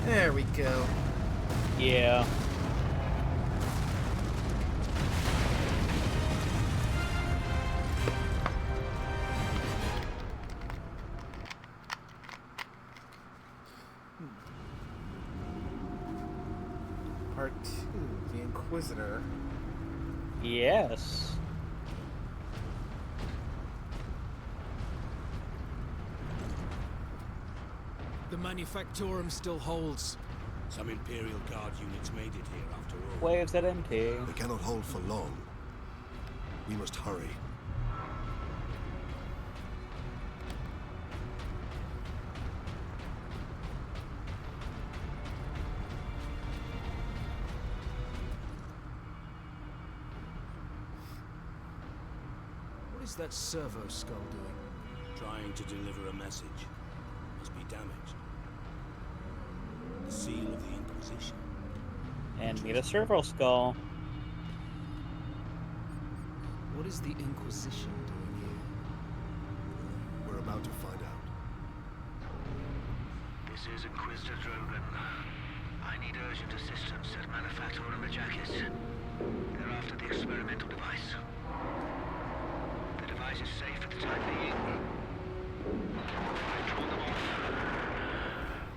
There we go. Yeah. Part 2, the Inquisitor. Yes. The Manufactorum still holds. Some Imperial Guard units made it here after all. Waves at empty. They cannot hold for long. We must hurry. What is that servo skull doing? Trying to deliver a message. Must be damaged. The seal of the Inquisition. And meet a servo skull. What is the Inquisition doing here? We're about to find out. This is Inquisitor Drogan. I need urgent assistance at Manufactorum Ajakis. They're after the experimental device. The device is safe for the time being. I've drawn them off.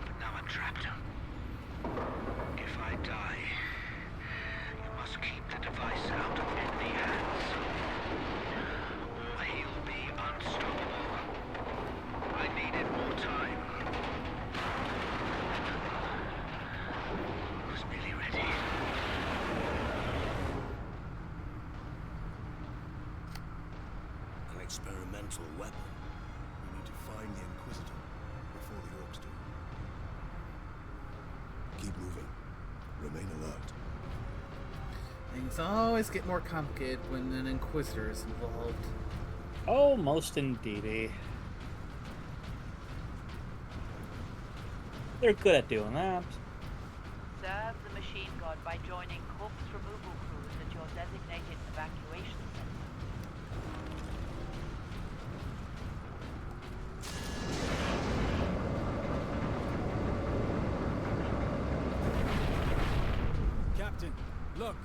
But now I'm trapped. If I die, you must keep the device out of enemy hands. Or he'll be unstoppable. I needed more time. I was nearly ready. An experimental weapon. We need to find the Inquisitor before the orcs do. Keep moving. Remain alert. Things always get more complicated when an Inquisitor is involved. Oh, most indeedy. They're good at doing that. Serve the machine god by joining corpse removal crews at your designated evacuation center. Captain, look!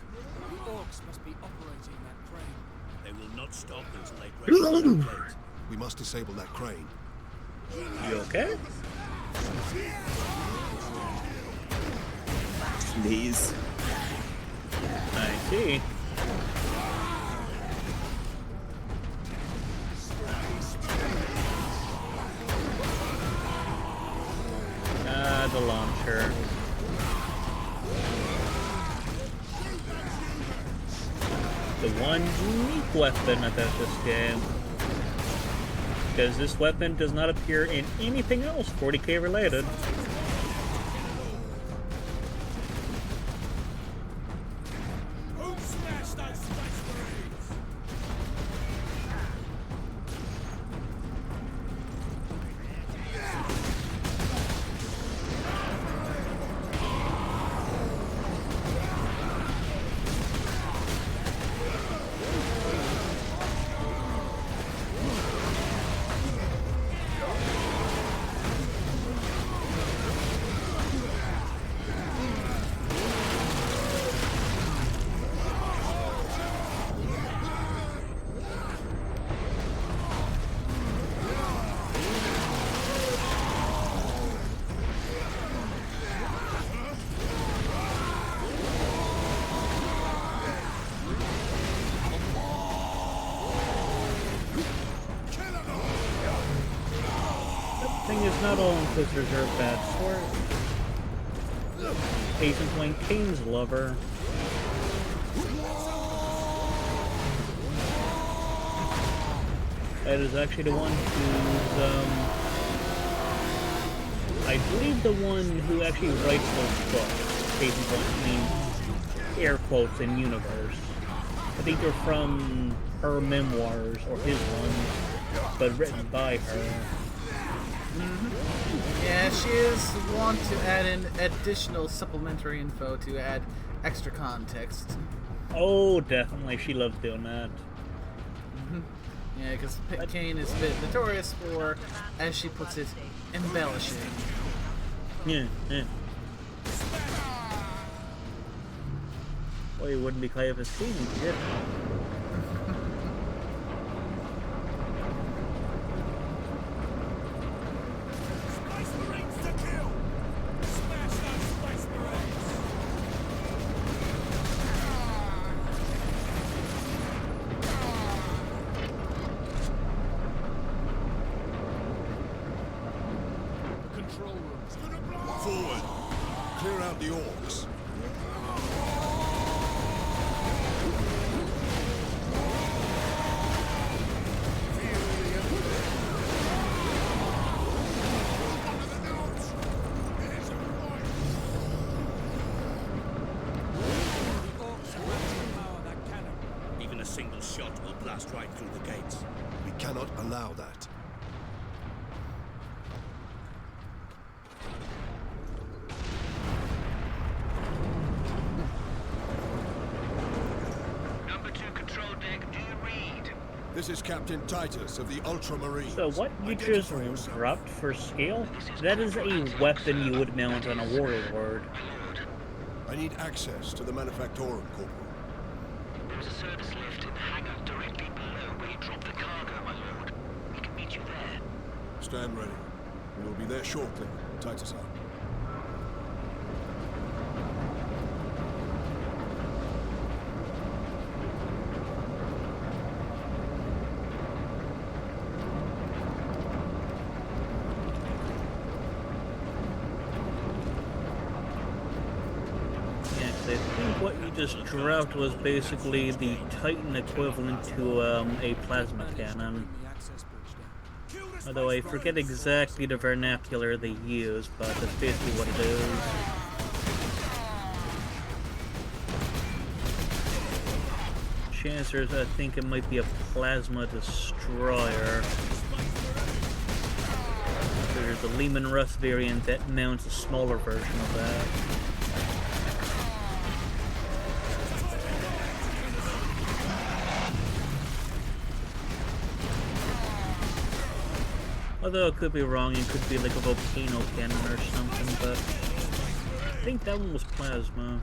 The orcs must be operating that crane. They will not stop until they break the plate. We must disable that crane. You okay? Please. I see. The launcher. The one unique weapon about this game. Because this weapon does not appear in anything else 40K related. Thing is, not all Inquisitors are a bad sort. Case in point, Kane's lover. That is actually the one who's, I believe the one who actually writes those books. Case in point, I mean, air quotes in universe. I think they're from her memoirs, or his ones, but written by her. Yeah, she is want to add in additional supplementary info to add extra context. Oh, definitely. She loves doing that. Yeah, because Kane is a bit notorious for, as she puts it, embellishing. Yeah, yeah. Well, he wouldn't be quite of a scene, did he? Forward! Clear out the orcs. Even a single shot will blast right through the gates. We cannot allow that. This is Captain Titus of the Ultramarines. So what you just dropped for scale? That is a weapon you would mount on a warlord. I need access to the Manufactorum, Corporal. There's a service lift in the hangar directly below where you drop the cargo, my lord. We can meet you there. Stand ready. We will be there shortly. Titus out. I think what you just dropped was basically the Titan equivalent to a plasma cannon. Although I forget exactly the vernacular they use, but that's basically what it is. Chancers, I think it might be a plasma destroyer. There's a Lehman Russ variant that mounts a smaller version of that. Although it could be wrong, it could be like a volcano cannon or something, but I think that one was plasma.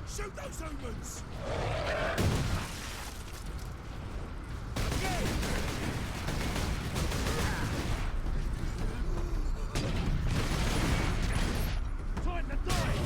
Shoot those humans! Time to die!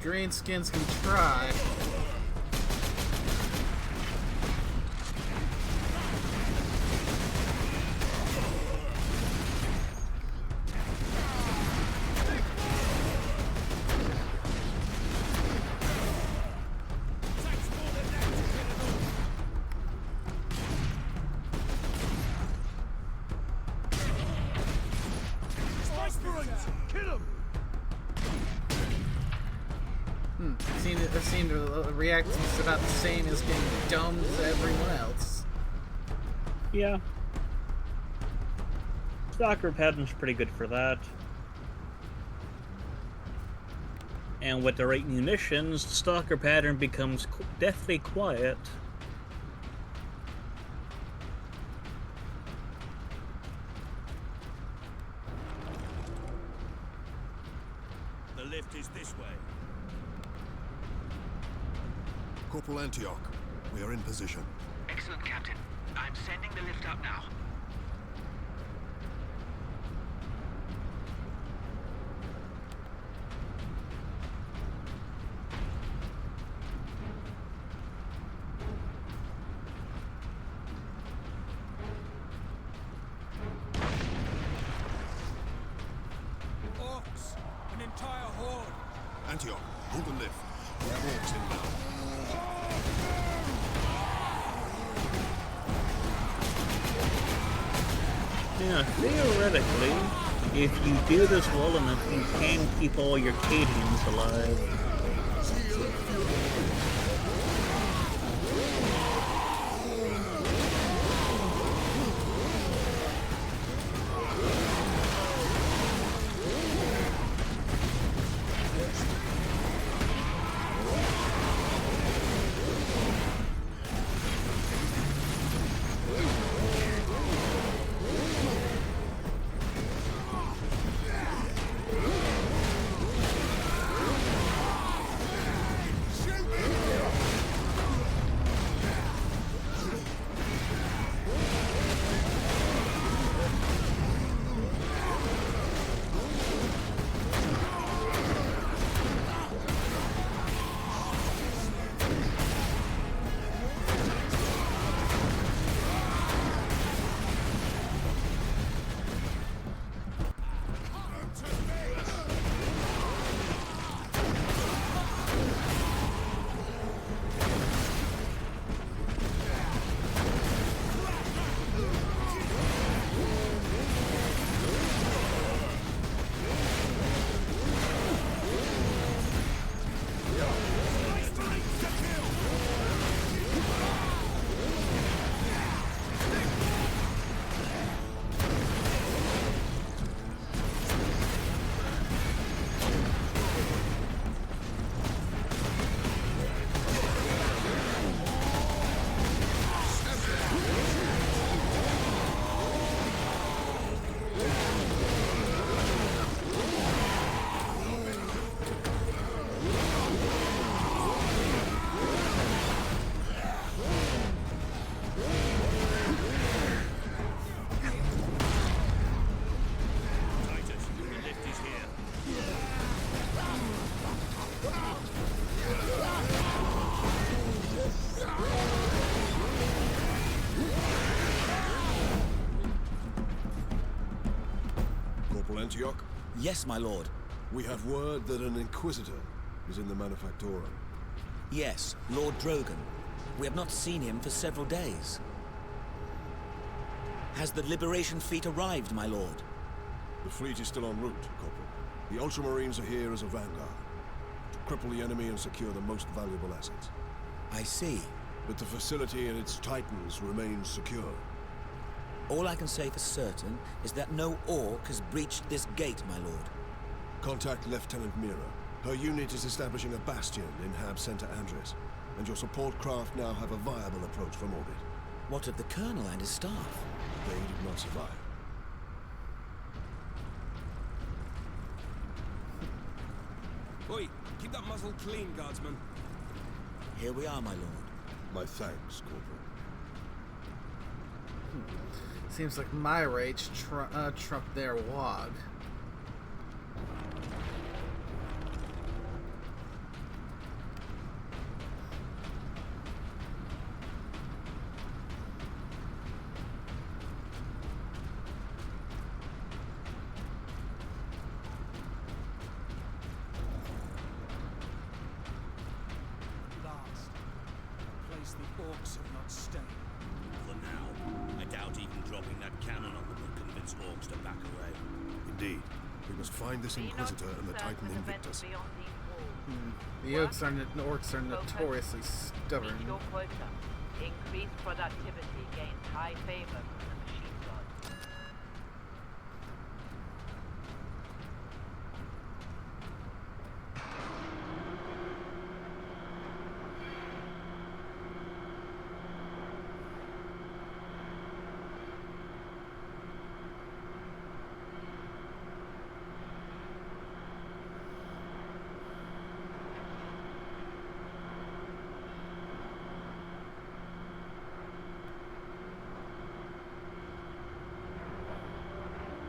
greenskins can try. Seem to react about the same as being dumb as everyone else. Yeah. Stalker pattern's pretty good for that. And with the right munitions, the Stalker pattern becomes deathly quiet. The lift is this way. Corporal Antioch, we are in position. Excellent, Captain. I'm sending the lift up now. Orcs! An entire horde! Antioch, hold the lift. We have orcs in now. Yeah, theoretically, if you do this well enough, you can keep all your Cadians alive. Antioch? Yes, my lord. We have word that an Inquisitor is in the Manufactorum. Yes, Lord Drogon. We have not seen him for several days. Has the Liberation Fleet arrived, my lord? The fleet is still en route, Corporal. The Ultramarines are here as a vanguard, to cripple the enemy and secure the most valuable assets. I see. But the facility and its Titans remain secure. All I can say for certain is that no Orc has breached this gate, my lord. Contact Lieutenant Mira. Her unit is establishing a bastion in Hab Center Andres, and your support craft now have a viable approach from orbit. What of the Colonel and his staff? They did not survive. Oi, keep that muzzle clean, guardsman. Here we are, my lord. My thanks, Corporal. Seems like my rage trumped their wog. guess the orcs have not stayed. For now, I doubt even dropping that cannon on them will convince orcs to back away. Indeed. We must find this Inquisitor and the Titan Invictus. The orcs are notoriously stubborn. Meet your quota. Increased productivity gains high favor from the machine gods.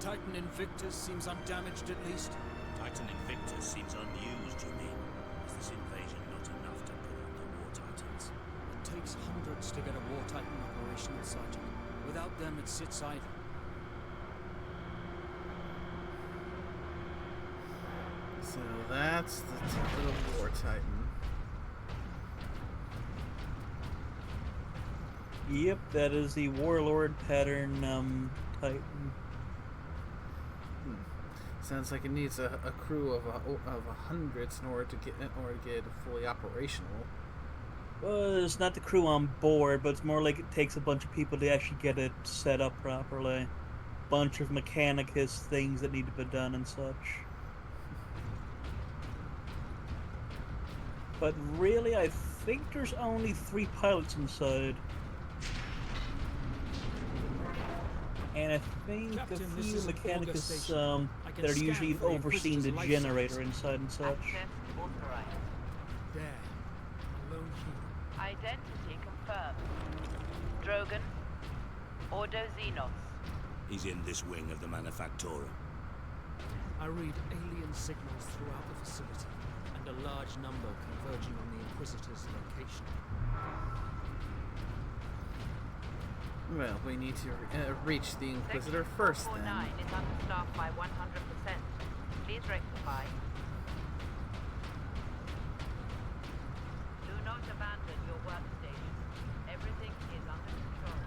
Titan Invictus seems undamaged at least. Titan Invictus seems unused, you mean? Is this invasion not enough to pull out the War Titans? It takes hundreds to get a War Titan operational, Sergeant. Without them, it sits idle. So that's the War Titan. Yep, that is the Warlord pattern Titan. Sounds like it needs a crew of hundreds in order to get fully operational. Well, it's not the crew on board, but it's more like it takes a bunch of people to actually get it set up properly. Bunch of mechanicus things that need to be done and such. But really, I think there's only 3 pilots inside. And I think Captain, a this few is an mechanicus Augur that are usually overseeing the generator inside and such. Access authorized. There. Alone here. Identity confirmed. Drogon. Ordo Xenos. He's in this wing of the Manufactorum. I read alien signals throughout the facility, and a large number converging on the Inquisitor's location. Well, we need to reach the Inquisitor first, then. Section 449 is understaffed by 100%. Please rectify. Do not abandon your workstation. Everything is under control.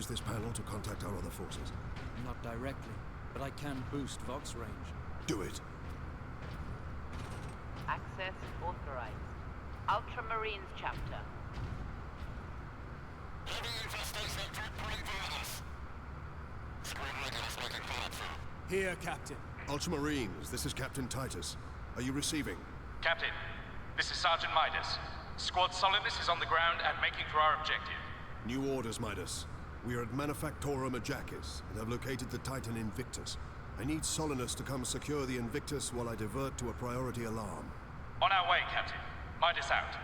This panel to contact our other forces? Not directly, but I can boost Vox range. Do it. Access authorized. Ultramarines chapter. Here, Captain. Ultramarines, this is Captain Titus. Are you receiving? Captain, this is Sergeant Midas. Squad Solidus is on the ground and making for our objective. New orders, Midas. We are at Manufactorum Ajakis and have located the Titan Invictus. I need Solinus to come secure the Invictus while I divert to a priority alarm. On our way, Captain. Midas out.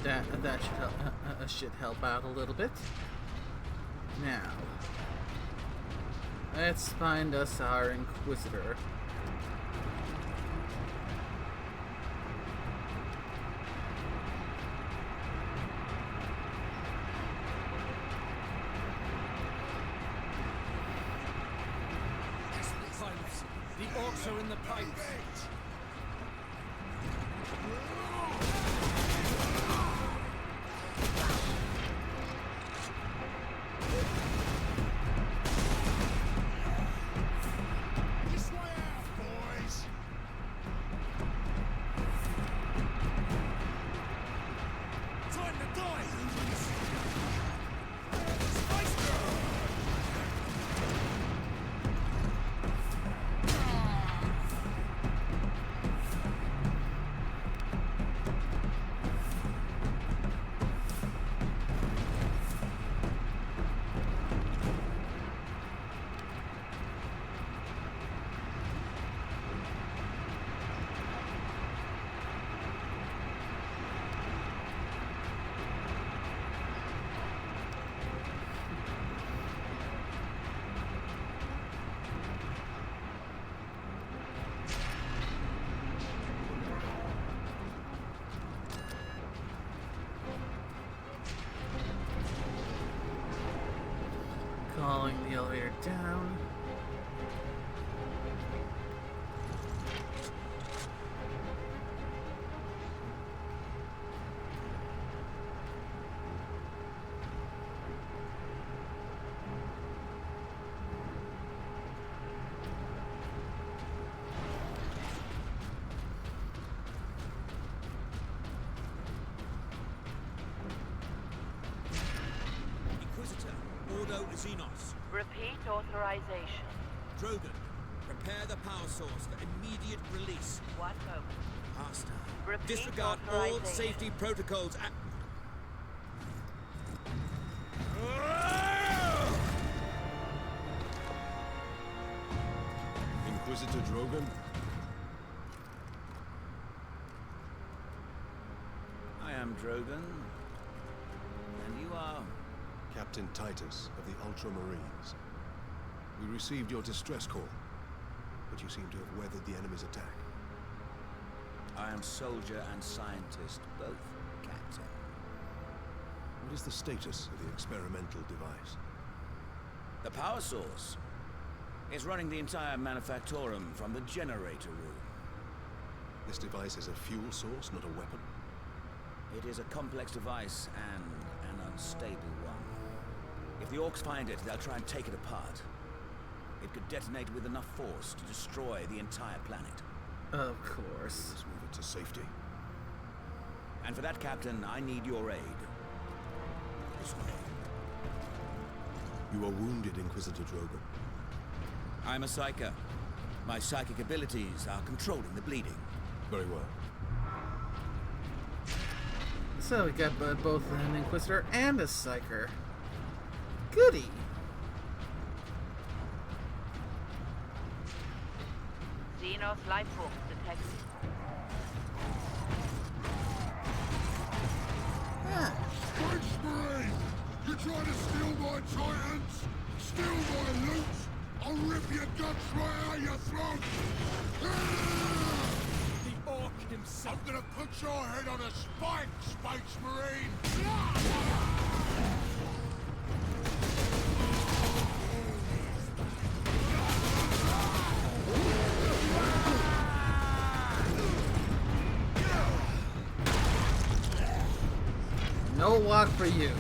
That should help out a little bit. Now, let's find us our Inquisitor. The orcs are in the pipes. This way out, boys! Time to die, Hoosiers! following the elevator down. Inquisitor, Ordo Xenos. Repeat authorization. Drogon, prepare the power source for immediate release. One moment. Hostile. Repeat Disregard all authorization. safety protocols and... Inquisitor Drogon? I am Drogon. And you are... Captain Titus of the Ultramarines. We received your distress call, but you seem to have weathered the enemy's attack. I am soldier and scientist, both, Captain. What is the status of the experimental device? The power source is running the entire manufactorum from the generator room. This device is a fuel source, not a weapon? It is a complex device and an unstable one. If the Orcs find it, they'll try and take it apart. It could detonate with enough force to destroy the entire planet. Of course. Let's move it to safety. And for that, Captain, I need your aid. This way. You are wounded, Inquisitor Drogon. I'm a psyker. My psychic abilities are controlling the bleeding. Very well. So we got both an Inquisitor and a Psyker. Goody! Xenos life force detected. Space Marine! You trying to steal my Titans? Steal my loot? I'll rip your guts right out your throat! The Orc himself! I'm gonna put your head on a spike, Space Marine! No walk for you.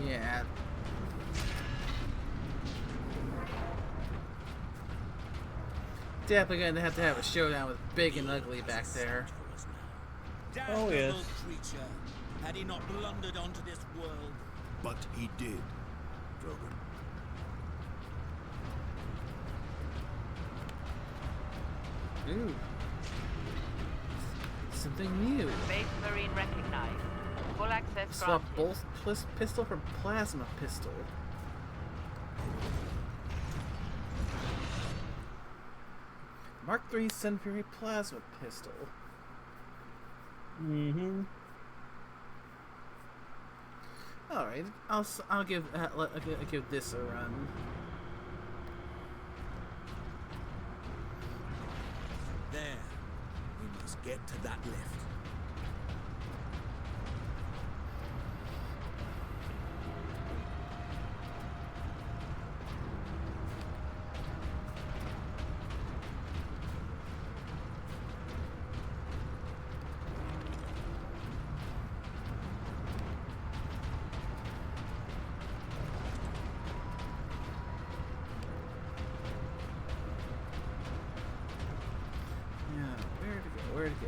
Yeah. Definitely gonna have to have a showdown with Big and Ugly back there. Oh, yes. Damnable creature. Had he not blundered onto this world. But he did, Drogon. Ooh. Something new. Space Marine recognized. Full access Swap granted. bolt pistol for plasma pistol. Mark III Sun Fury plasma pistol. Mm-hmm. All right, I'll give this a run. There. We must get to that lift. Yeah, where to go?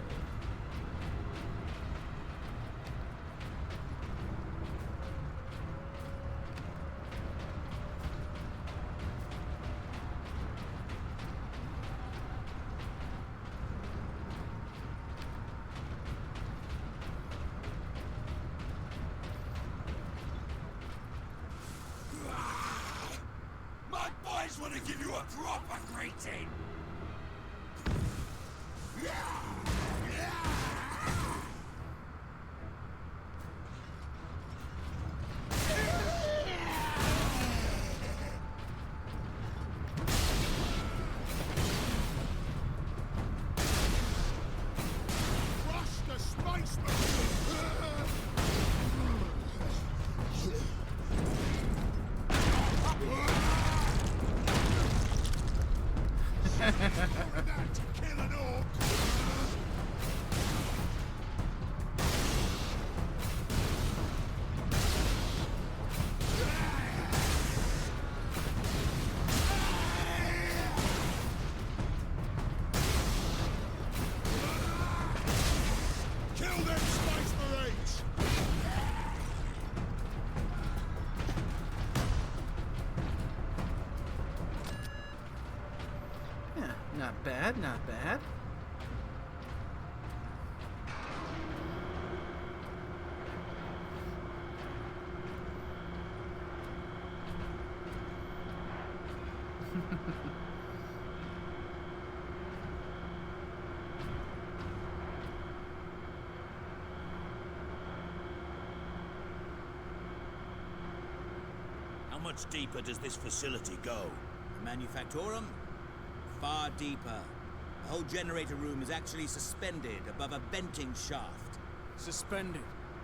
gonna give you a proper greeting. Crush the space kill an orc. Kill them space marines. Yeah, not bad, not bad. How much deeper does this facility go? The Manufactorum? Far deeper. The whole generator room is actually suspended above a venting shaft. Suspended?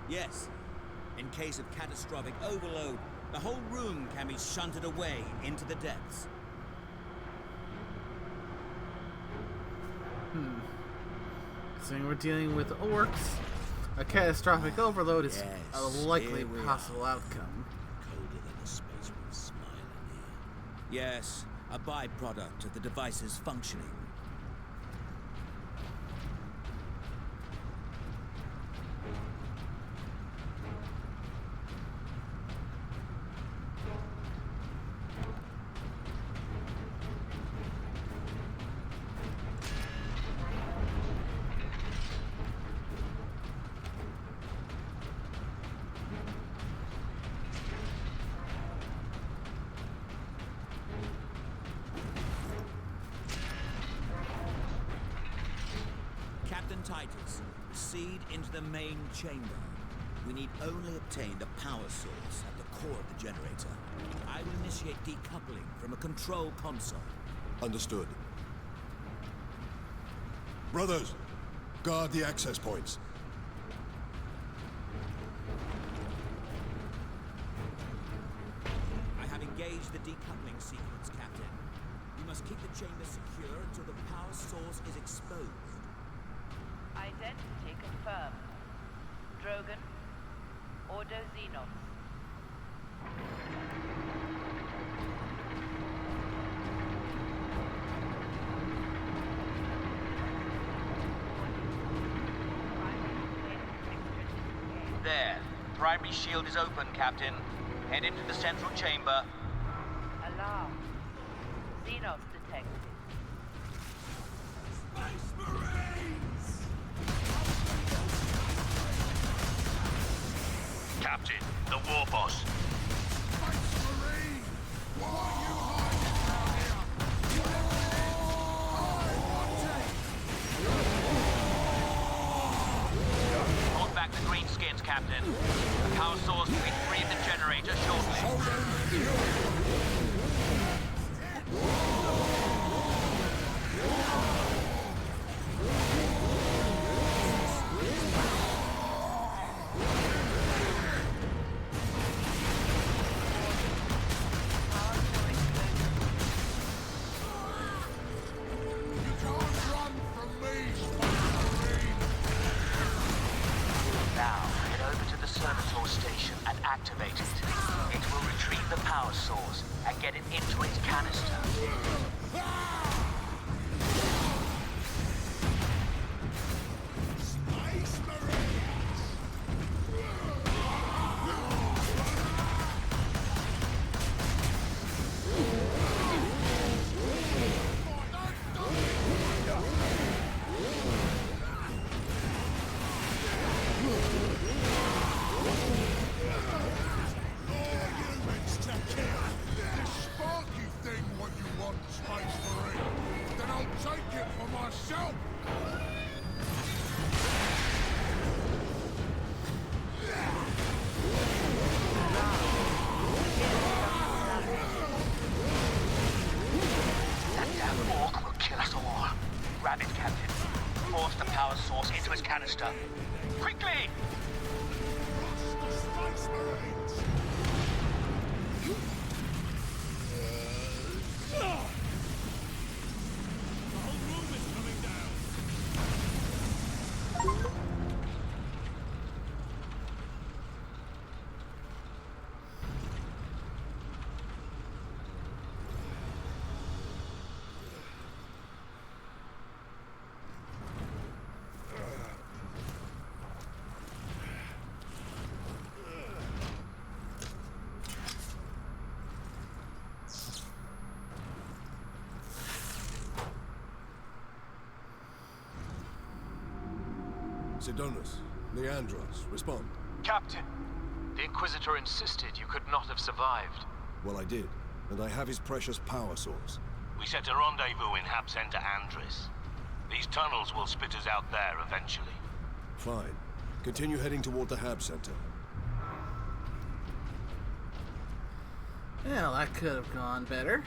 Yes. In case of catastrophic overload, the whole room can be shunted away into the depths. Considering we're dealing with orcs, a catastrophic overload is a likely here we possible outcome. Colder than a spaceman's smile in here. Yes, a byproduct of the device's functioning. Captain Titus, proceed into the main chamber. We need only obtain the power source at the core of the generator. I will initiate decoupling from a control console. Understood. Brothers, guard the access points. I have engaged the decoupling sequence, Captain. You must keep the chamber secure until the power source is exposed. Identity confirmed. Drogon. Ordo Xenos. There. Primary shield is open, Captain. Head into the central chamber. Alarm. Xenos detected. Space Marines! Captain, the war boss. Space Marine! Why are you hiding out here? You Hold back the greenskins, Captain. The power source will be free of the generator shortly. You can't run from me, Space Marine! Now, head over to the servitor station and activate it. It will retrieve the power source and get it into its canister. Space Marines! More humans to kill! This sparky thing what you monster. Quickly! Rush the Space Marines! The whole room is coming down! Sidonus, Leandros, respond. Captain, the Inquisitor insisted you could not have survived. Well, I did, and I have his precious power source. We set a rendezvous in Hab Center Andres. These tunnels will spit us out there eventually. Fine. Continue heading toward the Hab Center. Well, that could have gone better.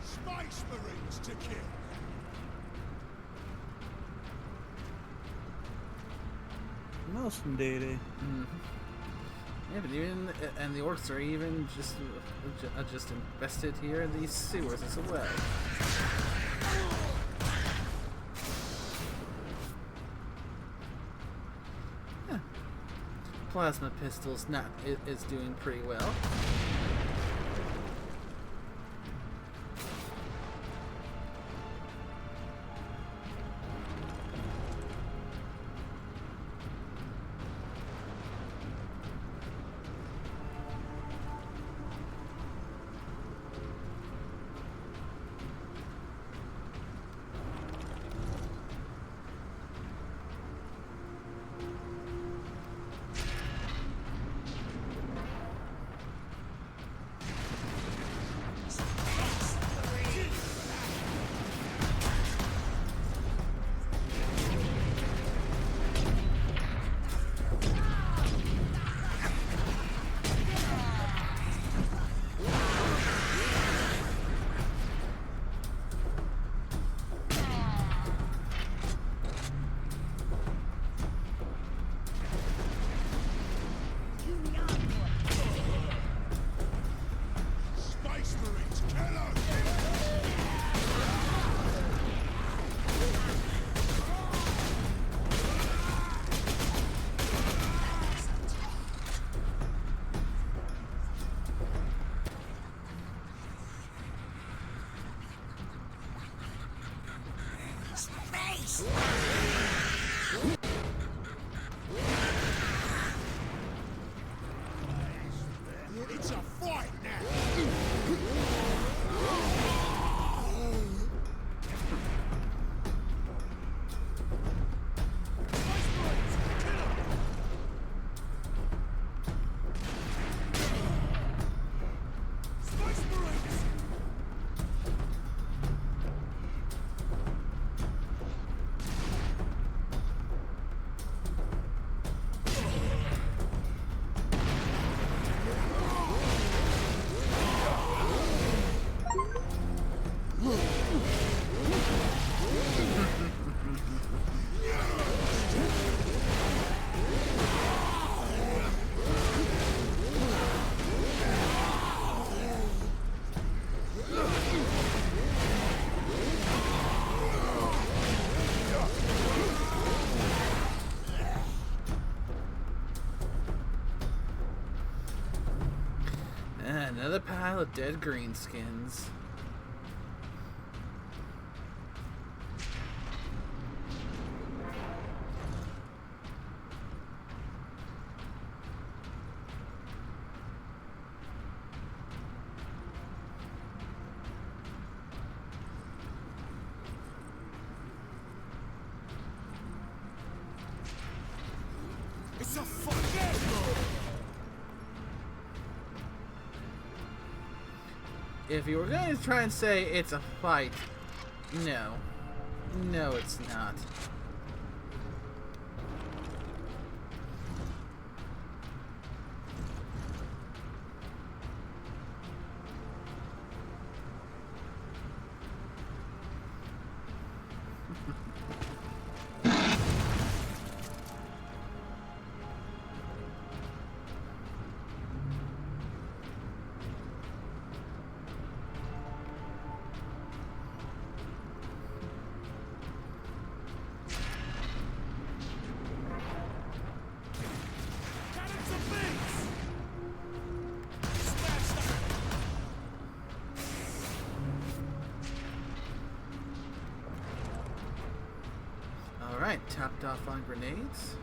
Space Marines to kill! Most indeed. Yeah, but even and the orcs are even just invested here in these sewers as well. Yeah. Plasma pistols is doing pretty well. Space Marines, kill 'em! Space! It's a fight now! Space Marines! Another pile of dead greenskins. It's a fight! If you were going to try and say it's a fight, no. No, it's not. Alright, topped off on grenades.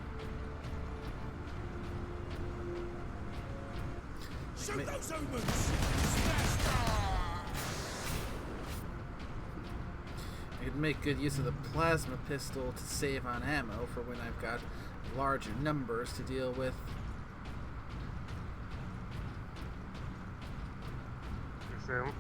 Shoot those humans! I could make good use of the plasma pistol to save on ammo for when I've got larger numbers to deal with. Resume.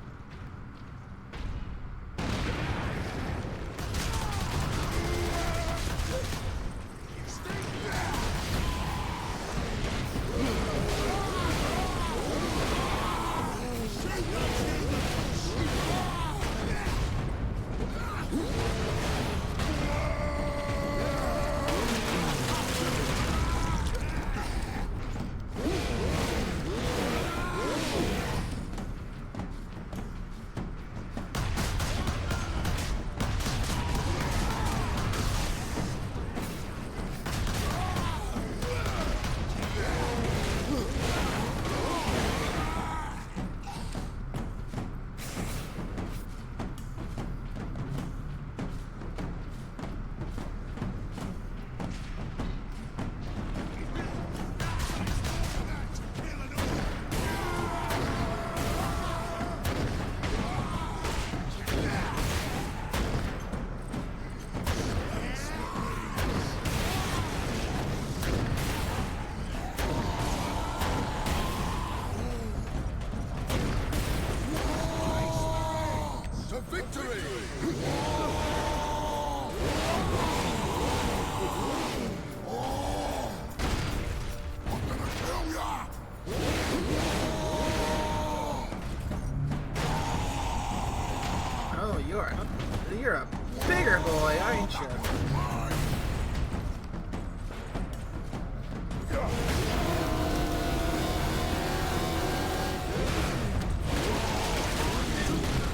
You're a bigger boy, aren't you?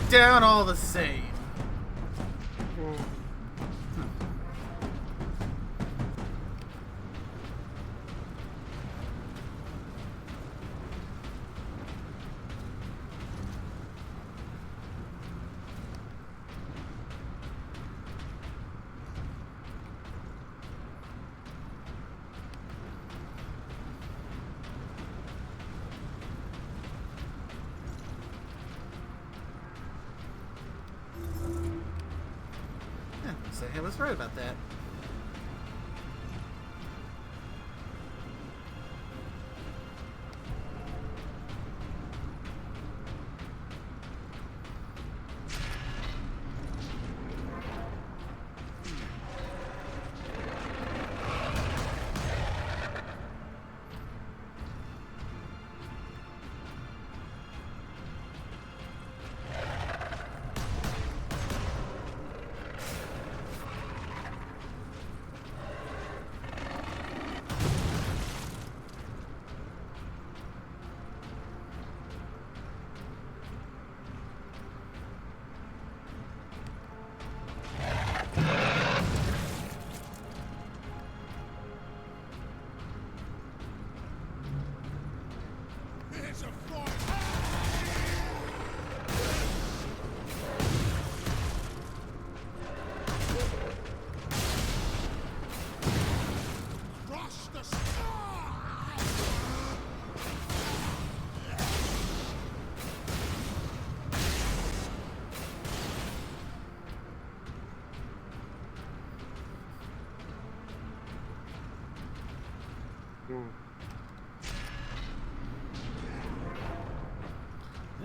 Down all the same. So I was right about that.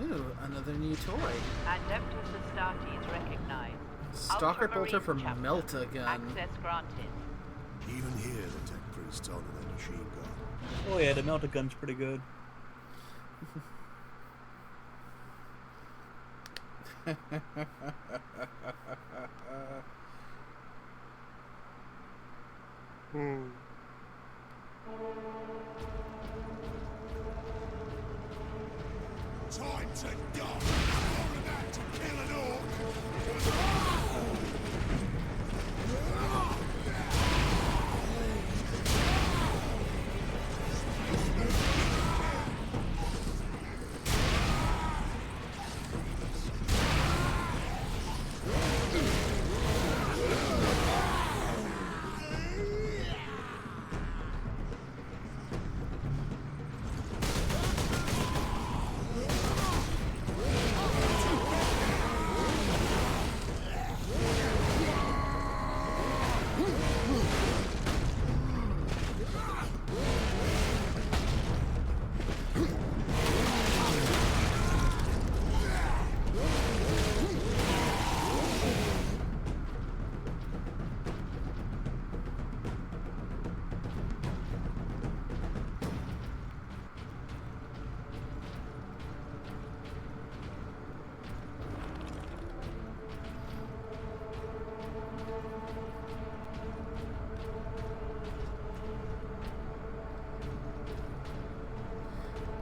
Ooh, another new toy. Adeptus Astartes recognized. Stalker bolter from Ultramarine Melta chapter. gun. Access granted. Even here, the tech priest's on that machine gun. Oh yeah, the Melta gun's pretty good. Time to go! All of that to kill an orc!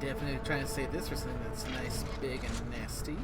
Definitely trying to save this for something that's nice, big, and nasty.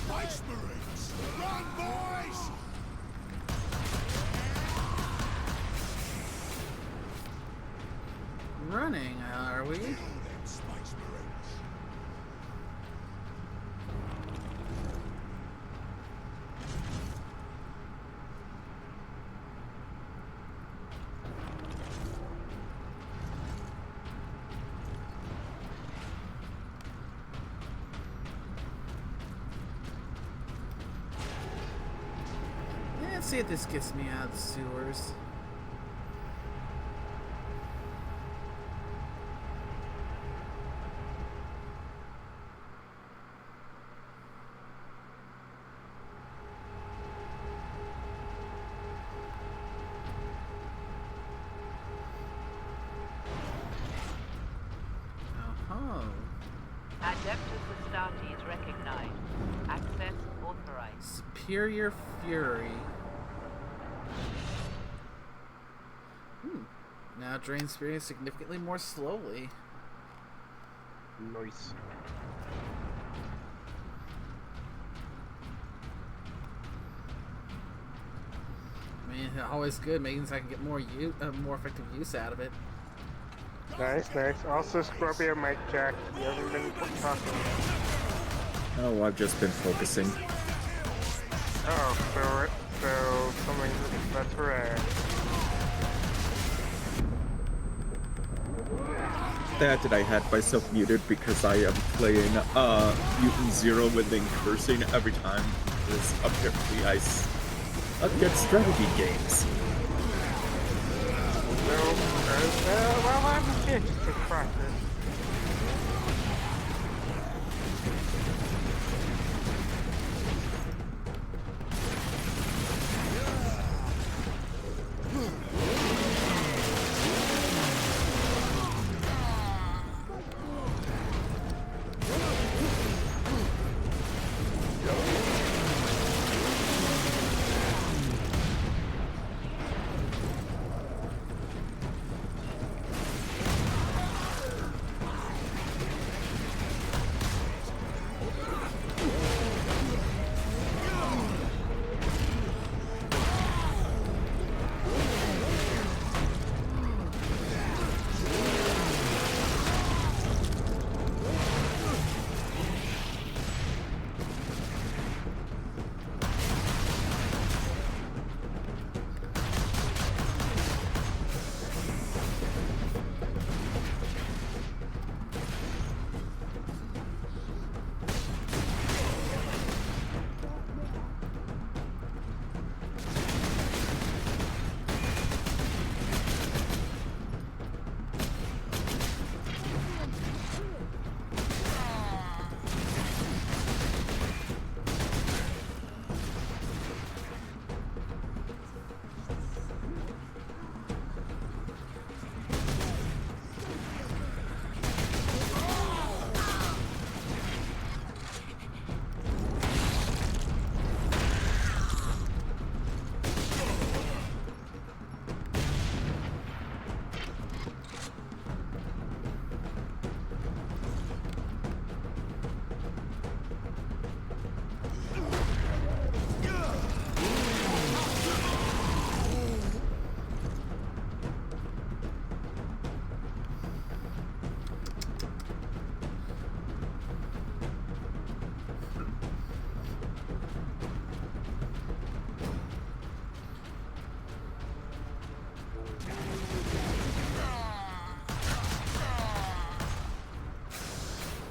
Space Marines! Run, boys! Running, are we? Kill them Space Marines! Let's see if this gets me out of the sewers. Adeptus Astartes recognized. Access authorized. Superior Fury. Now drain experience significantly more slowly. Nice. I mean, always good. Means I can get more more effective use out of it. Nice, nice. Also, Scorpio mic jack. You haven't been talking. Oh, I've just been focusing. Oh, so something that's rare. That I had myself muted because I am playing Mutant Zero within cursing every time because apparently I suck at strategy games. Well, I'm just to practice.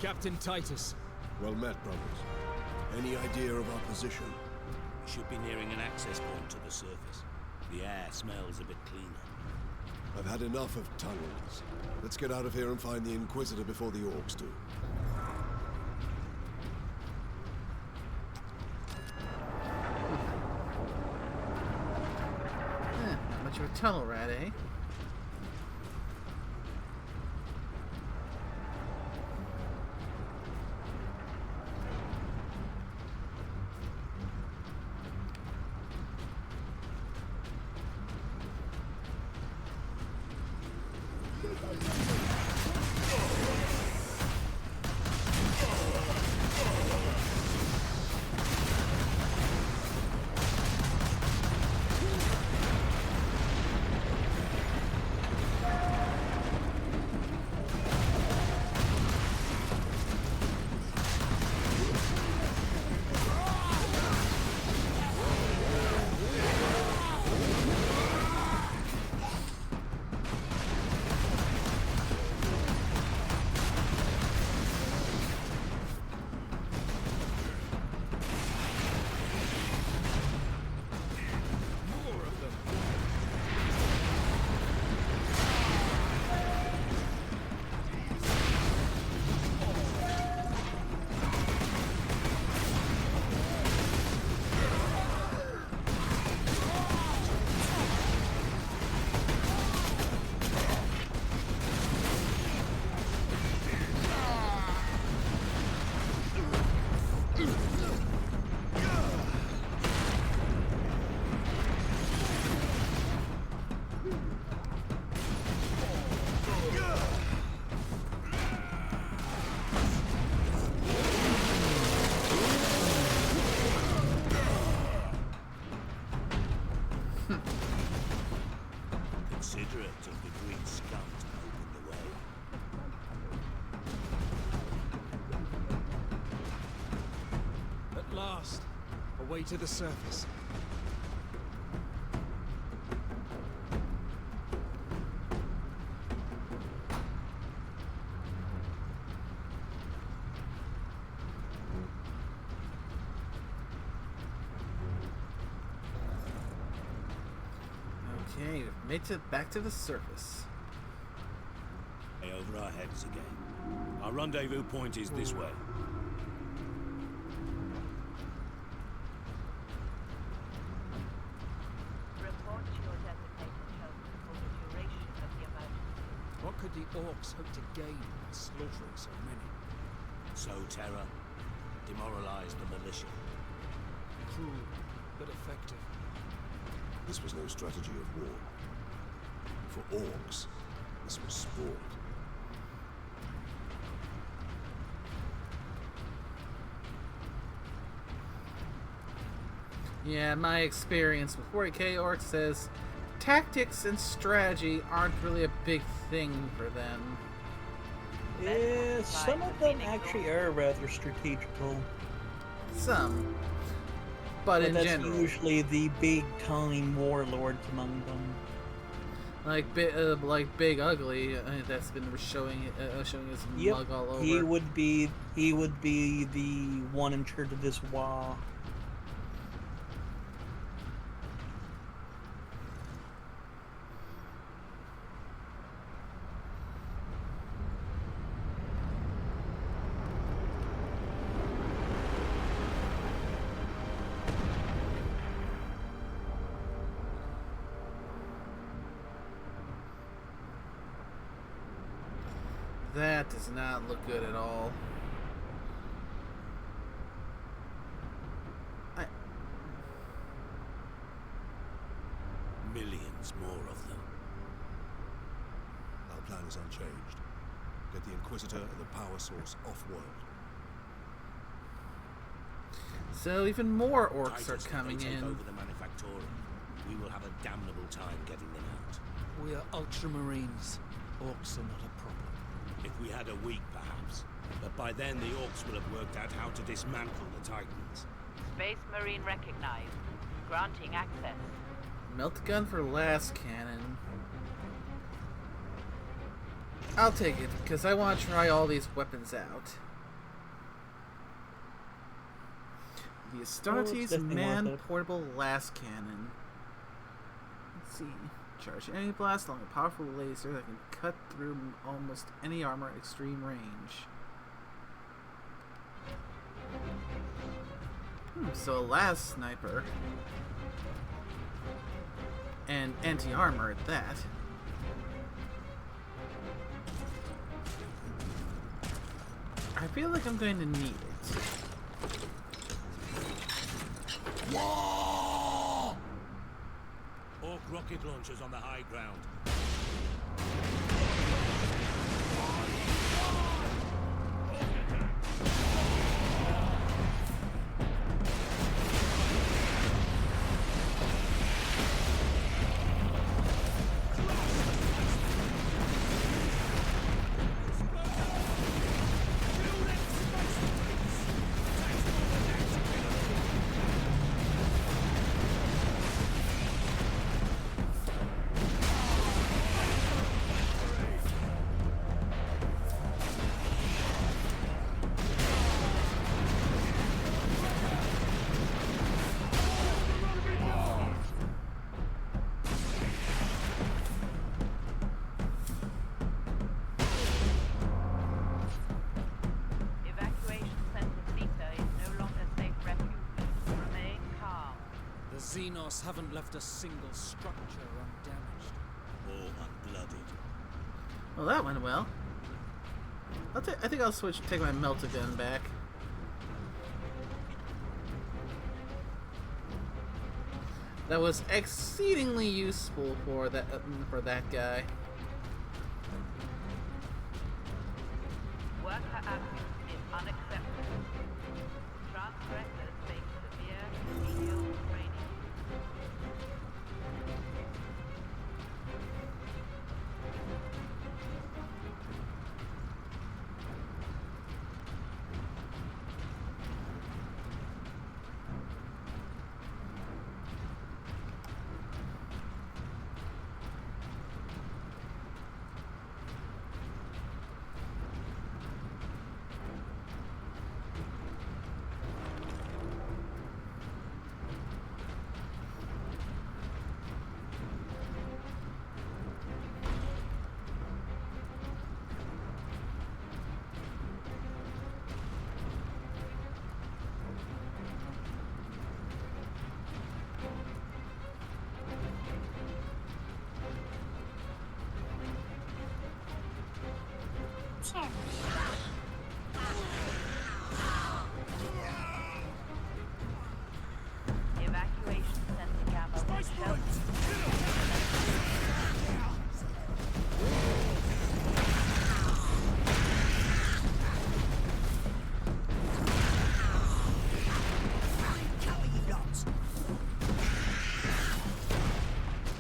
Captain Titus. Well met, brothers. Any idea of our position? We should be nearing an access point to the surface. The air smells a bit cleaner. I've had enough of tunnels. Let's get out of here and find the Inquisitor before the orcs do. Not much of a tunnel rat, eh? Considerate of the green scum to open the way. At last, away to the surface. Okay, we've made it back to the surface. Hey, over our heads again. Our rendezvous point is this way. Report to your designated shelter for the duration of the emergency. What could the orcs hope to gain by slaughtering so many? Sow terror, demoralize the militia. Cruel, but effective. This was no strategy of war. For orcs, this was sport. Yeah, my experience with 40K orcs says tactics and strategy aren't really a big thing for them. Yeah, some of them actually are rather strategical. Some. But in that's general. usually the big-time warlords among them. Like Big Ugly, that's been showing his mug all over. He would be the one in charge of this WA. That does not look good at all. Millions more of them. Our plan is unchanged. Get the Inquisitor and the power source off-world. So even more orcs are Titus, coming if they take in. over the Manufactorum, we will have a damnable time getting them out. We are ultramarines. Orcs are not a problem. If we had a week, perhaps. But by then, the orcs will have worked out how to dismantle the Titans. Space Marine recognized. Granting access. Melt gun for last cannon. I'll take it, because I want to try all these weapons out. The it's Astartes definitely worth it. man-portable blast cannon. Let's see. Charge any blast along a powerful laser that can cut through almost any armor at extreme range. So a last sniper. And anti-armor at that. I feel like I'm going to need it. Orc rocket launchers on the high ground. Xenos haven't left a single structure undamaged. Or unblooded. Well, that went well. I think I'll take my melter gun back. That was exceedingly useful for that guy. Worker absence is unacceptable. Transgressors face severe remedial training. Evacuation center gamma.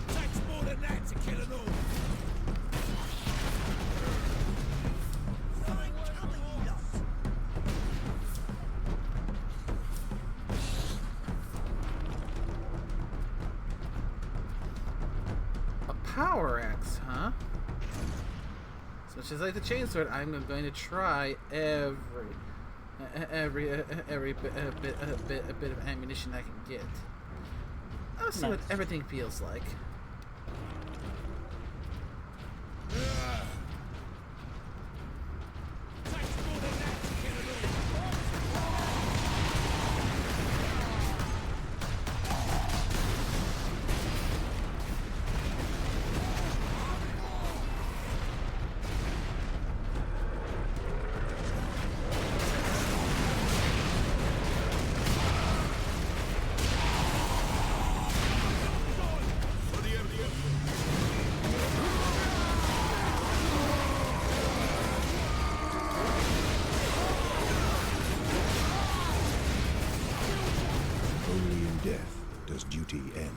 Takes more than that to kill an orc. Power axe, huh? So much as I like the chainsword, I'm going to try every bit of ammunition I can get. I'll see what everything feels like. Only in death does duty end.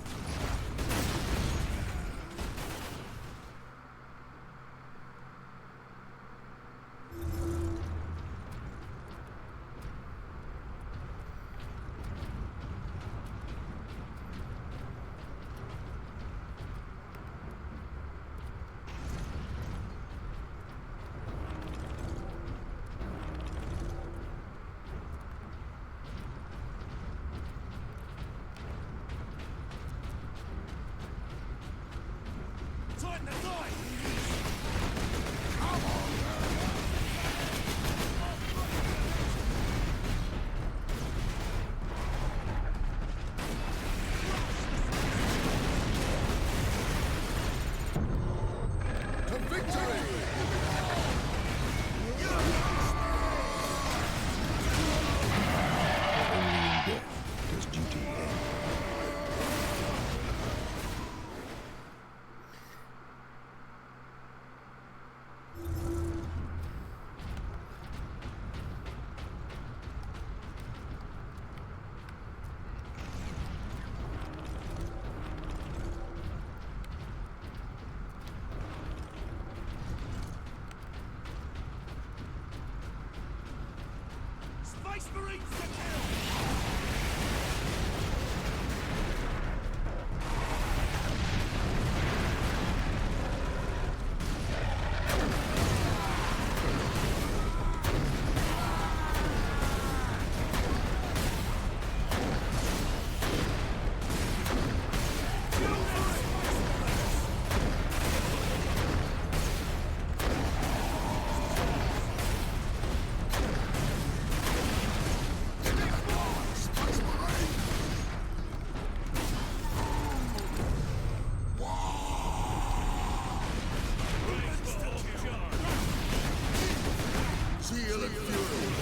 Zeal and fury.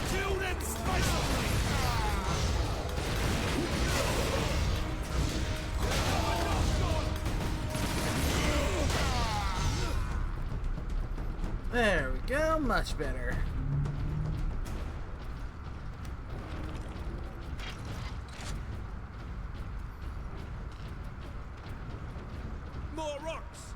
Kill them There we go, much better. More rocks!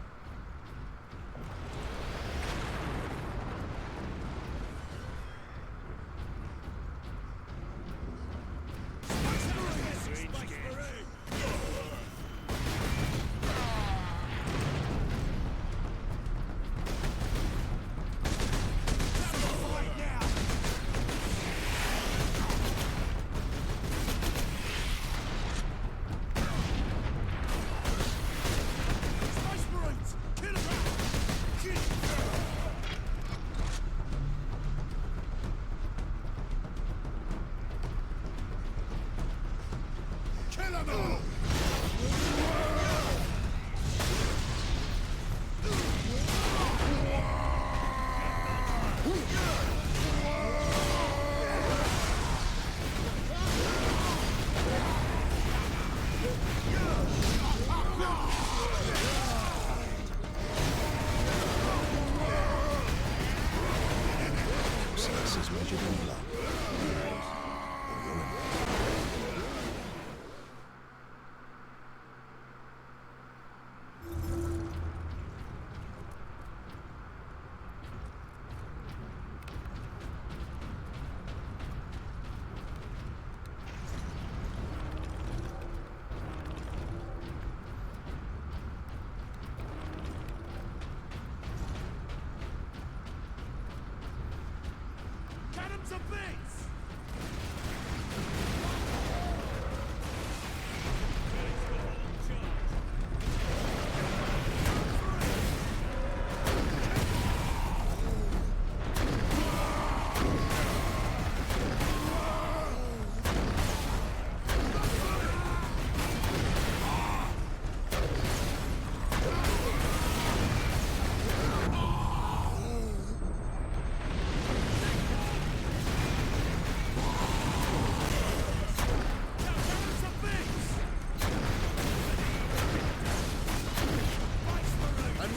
Cannons of base!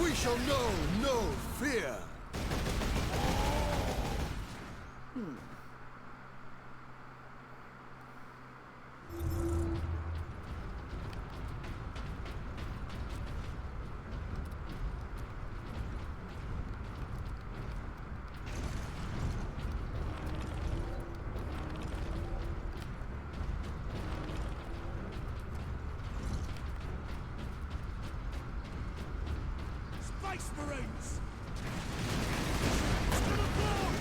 We shall know no fear. Space Marines! To the floor!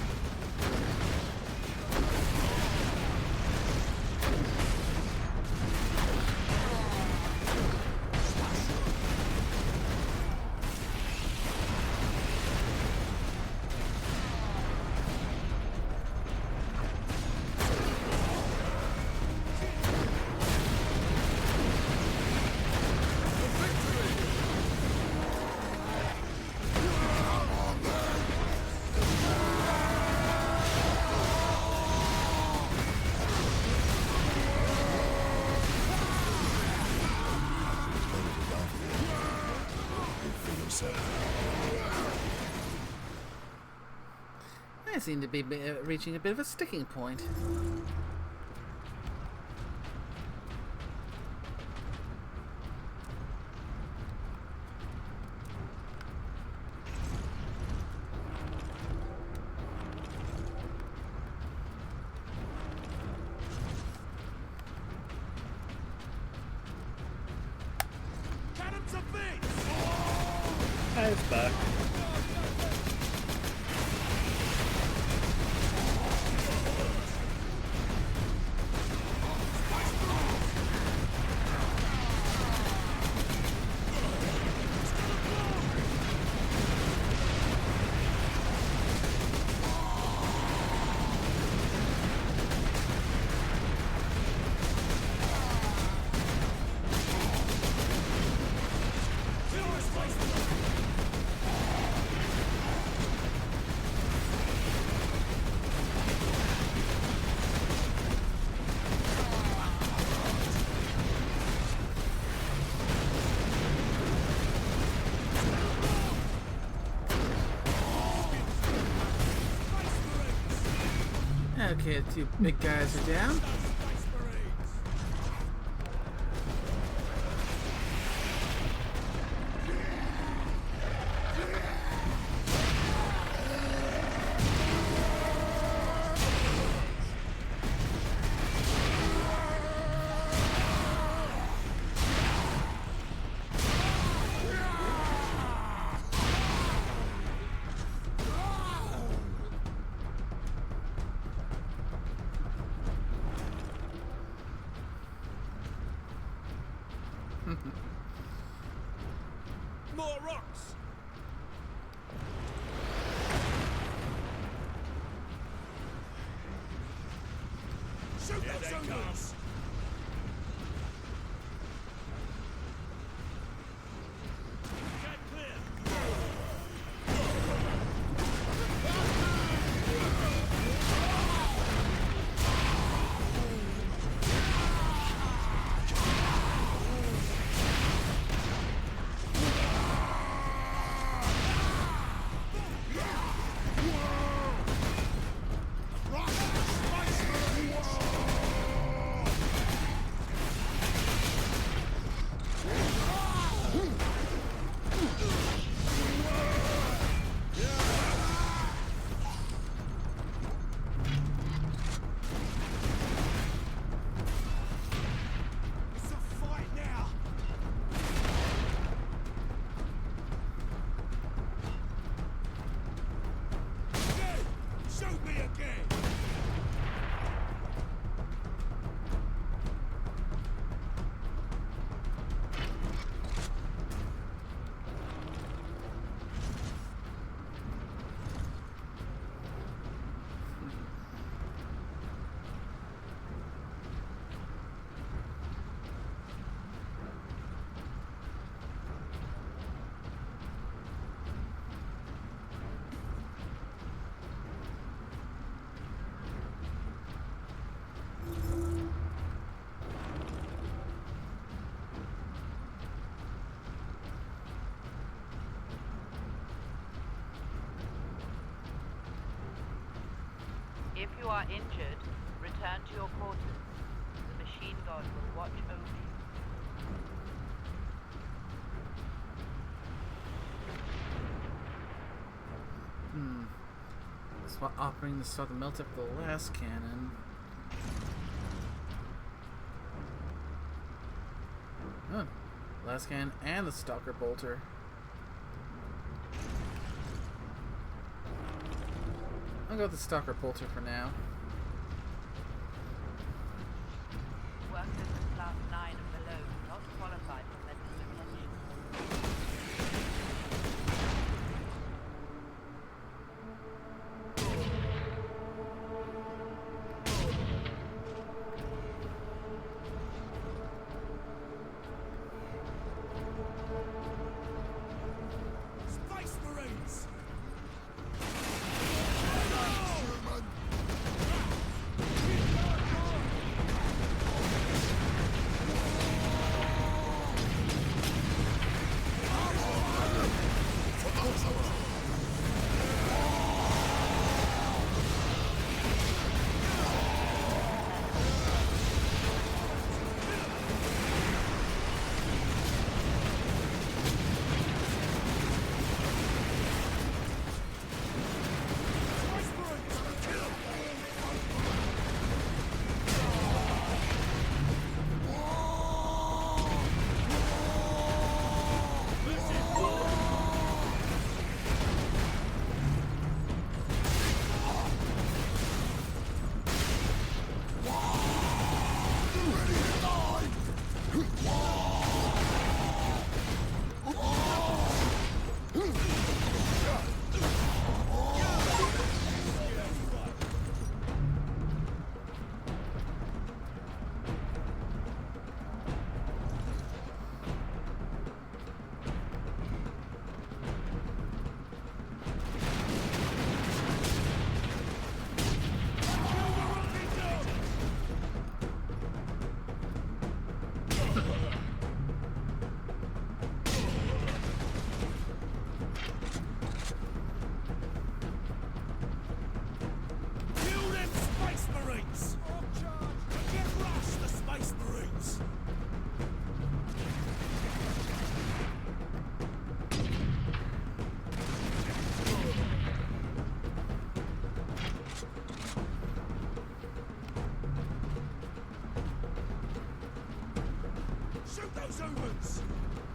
I seem to be reaching a bit of a sticking point. it's back. Okay, the two big guys are down. More rocks! Shoot those zombies! If you are injured, return to your quarters. The machine god will watch over you. Swap offering to start the melt up the last cannon. Huh. Last cannon and the stalker bolter. I'll go with the stalker bolter for now. Workers in class 9 and below do not qualify for medical attention. Space Marines!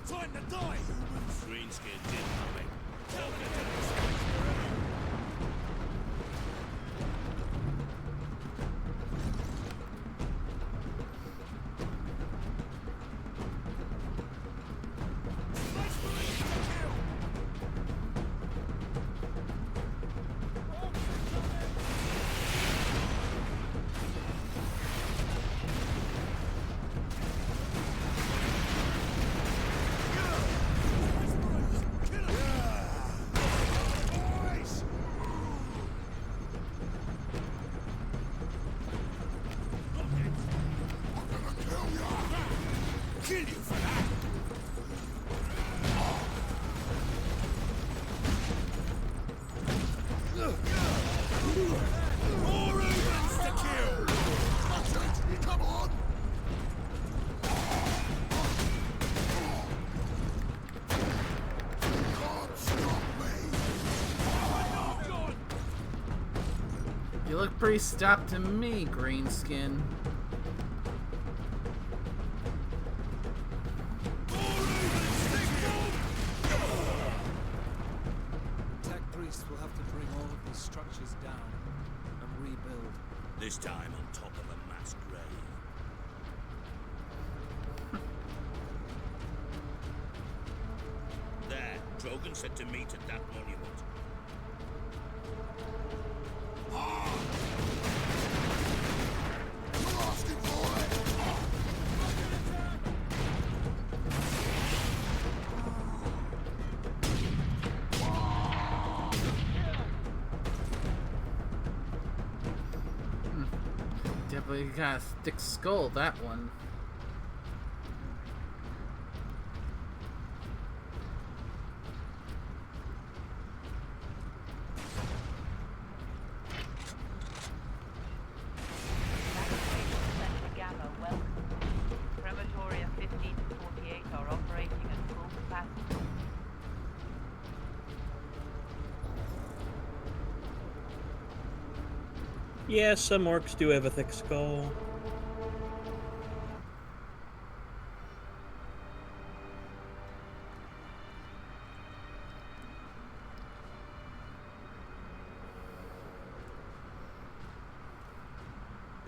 Time to die, humans! Greenskin did nothing. Tell me Kill you for that! More humans to kill! That's it! Come on! Can't stop me! You look pretty stopped to me, Greenskin. We'll have to bring all of these structures down and rebuild. this time on top of a mass grave. There, Drogon said to meet at that monument. You're asking for it! Definitely got a thick skull, that one. Gamma, welcome. Crematoria 15 to 48 are operating at full capacity. Yeah, some orcs do have a thick skull.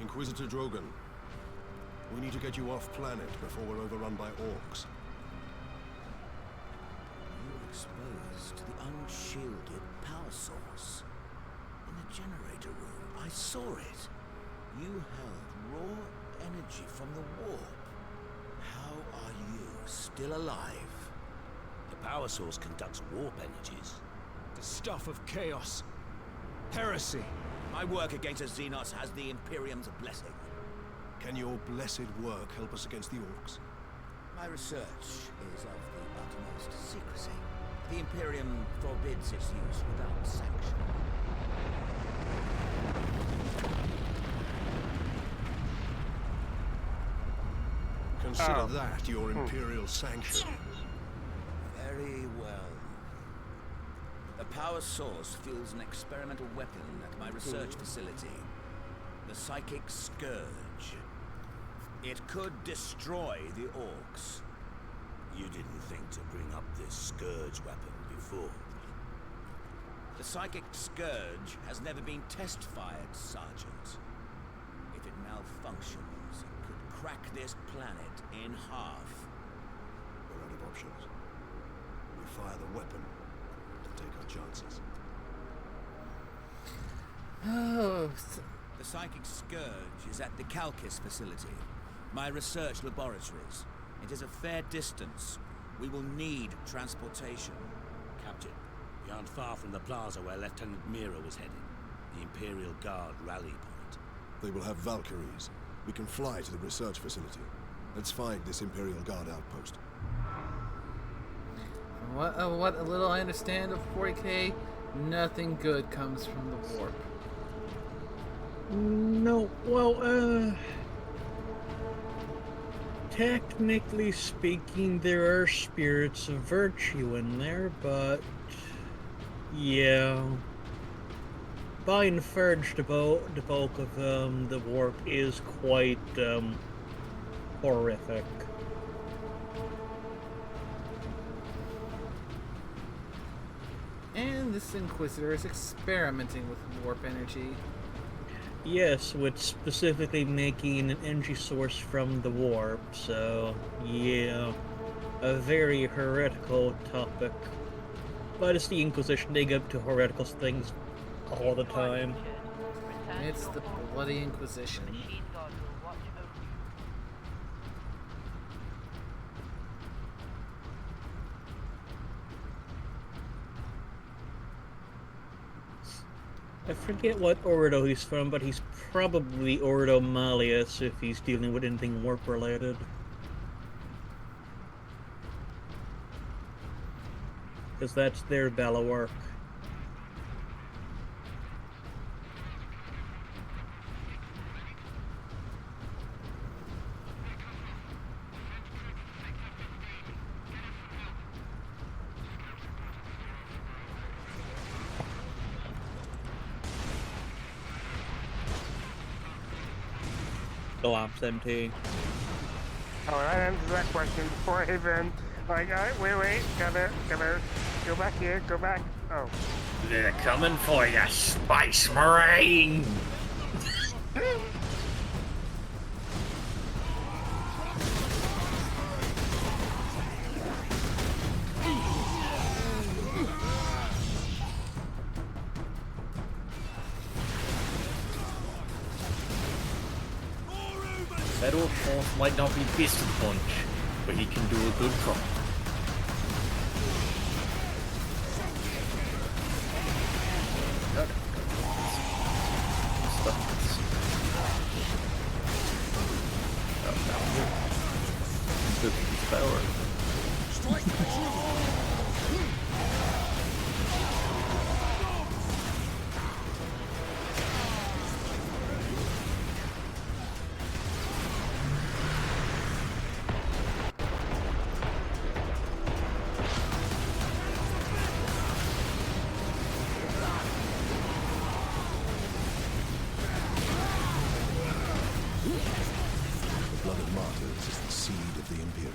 Inquisitor Drogon, we need to get you off planet before we're overrun by orcs. You're exposed to the unshielded power source. In the generator room, I saw it. You held raw energy from the warp. How are you still alive? The power source conducts warp energies. The stuff of chaos. Heresy. My work against the Xenots has the Imperium's blessing. Can your blessed work help us against the orcs? My research is of the utmost secrecy. The Imperium forbids its use without sanction. Consider that your Imperial sanction. Very well. The power source fuels an experimental weapon at my research facility. The Psychic Scourge. It could destroy the orcs. You didn't think to bring up this Scourge weapon before. The Psychic Scourge has never been test-fired, Sergeant. If it malfunctions, it could crack this planet in half. We're out of options. We fire the weapon to take our chances. Oh. The Psychic Scourge is at the Calcis facility, my research laboratories. It is a fair distance. We will need transportation. Captain, we aren't far from the plaza where Lieutenant Mira was heading. The Imperial Guard rally point. They will have Valkyries. We can fly to the research facility. Let's find this Imperial Guard outpost. What little I understand of 40K, nothing good comes from the warp. No, well, technically speaking, there are spirits of virtue in there, but yeah. By and large, the bulk of the warp is quite horrific. And this Inquisitor is experimenting with warp energy. Yes, with specifically making an energy source from the warp, so yeah, a very heretical topic. But it's the Inquisition, they get to heretical things all the time. It's the bloody Inquisition. I forget what Ordo he's from, but he's probably Ordo Malleus if he's dealing with anything warp related. Because that's their Balork. The lamp's empty. Oh, that answers that question before I even, like, wait, gotta, go back here, go back. Oh. They're coming for you, Space Marine! That old horse might not be beast and punch, but he can do a good crawl. The blood of martyrs is the seed of the Imperium.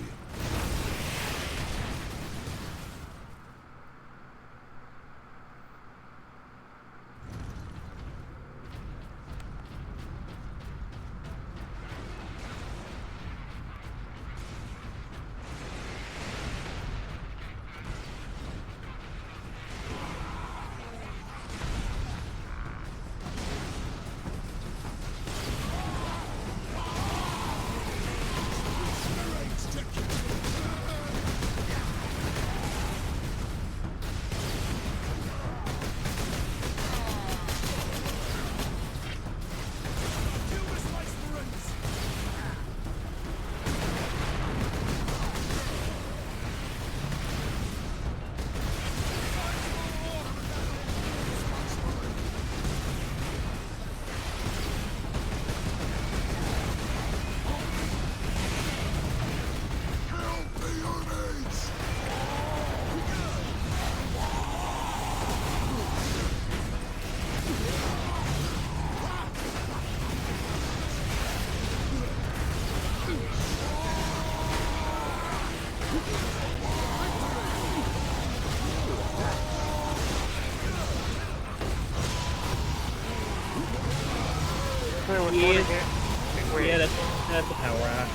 Yeah, that's a power axe.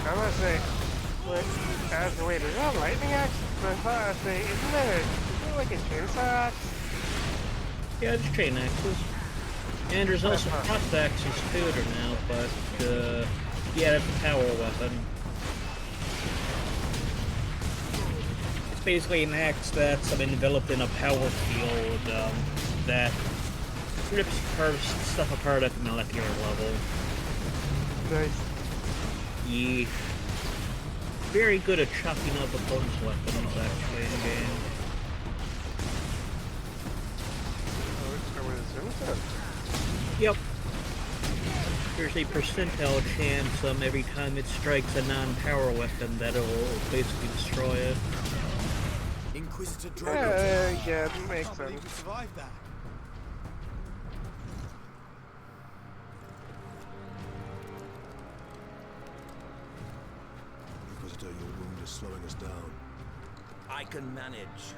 I was gonna say, wait, is that a lightning axe? I thought I was saying, isn't it like a chainsaw axe? Yeah, it's chain axes. And there's also frost axes too now, but yeah, that's a power weapon. It's basically an axe that's enveloped in a power field that rips stuff apart at the molecular level. Nice. Yeah. Very good at chopping up opponents' weapons, actually, in game. Yep. There's a percentile chance every time it strikes a non-power weapon that it will basically destroy it. Inquisitor Yeah, it makes sense. Survived that. Inquisitor, your wound is slowing us down. I can manage.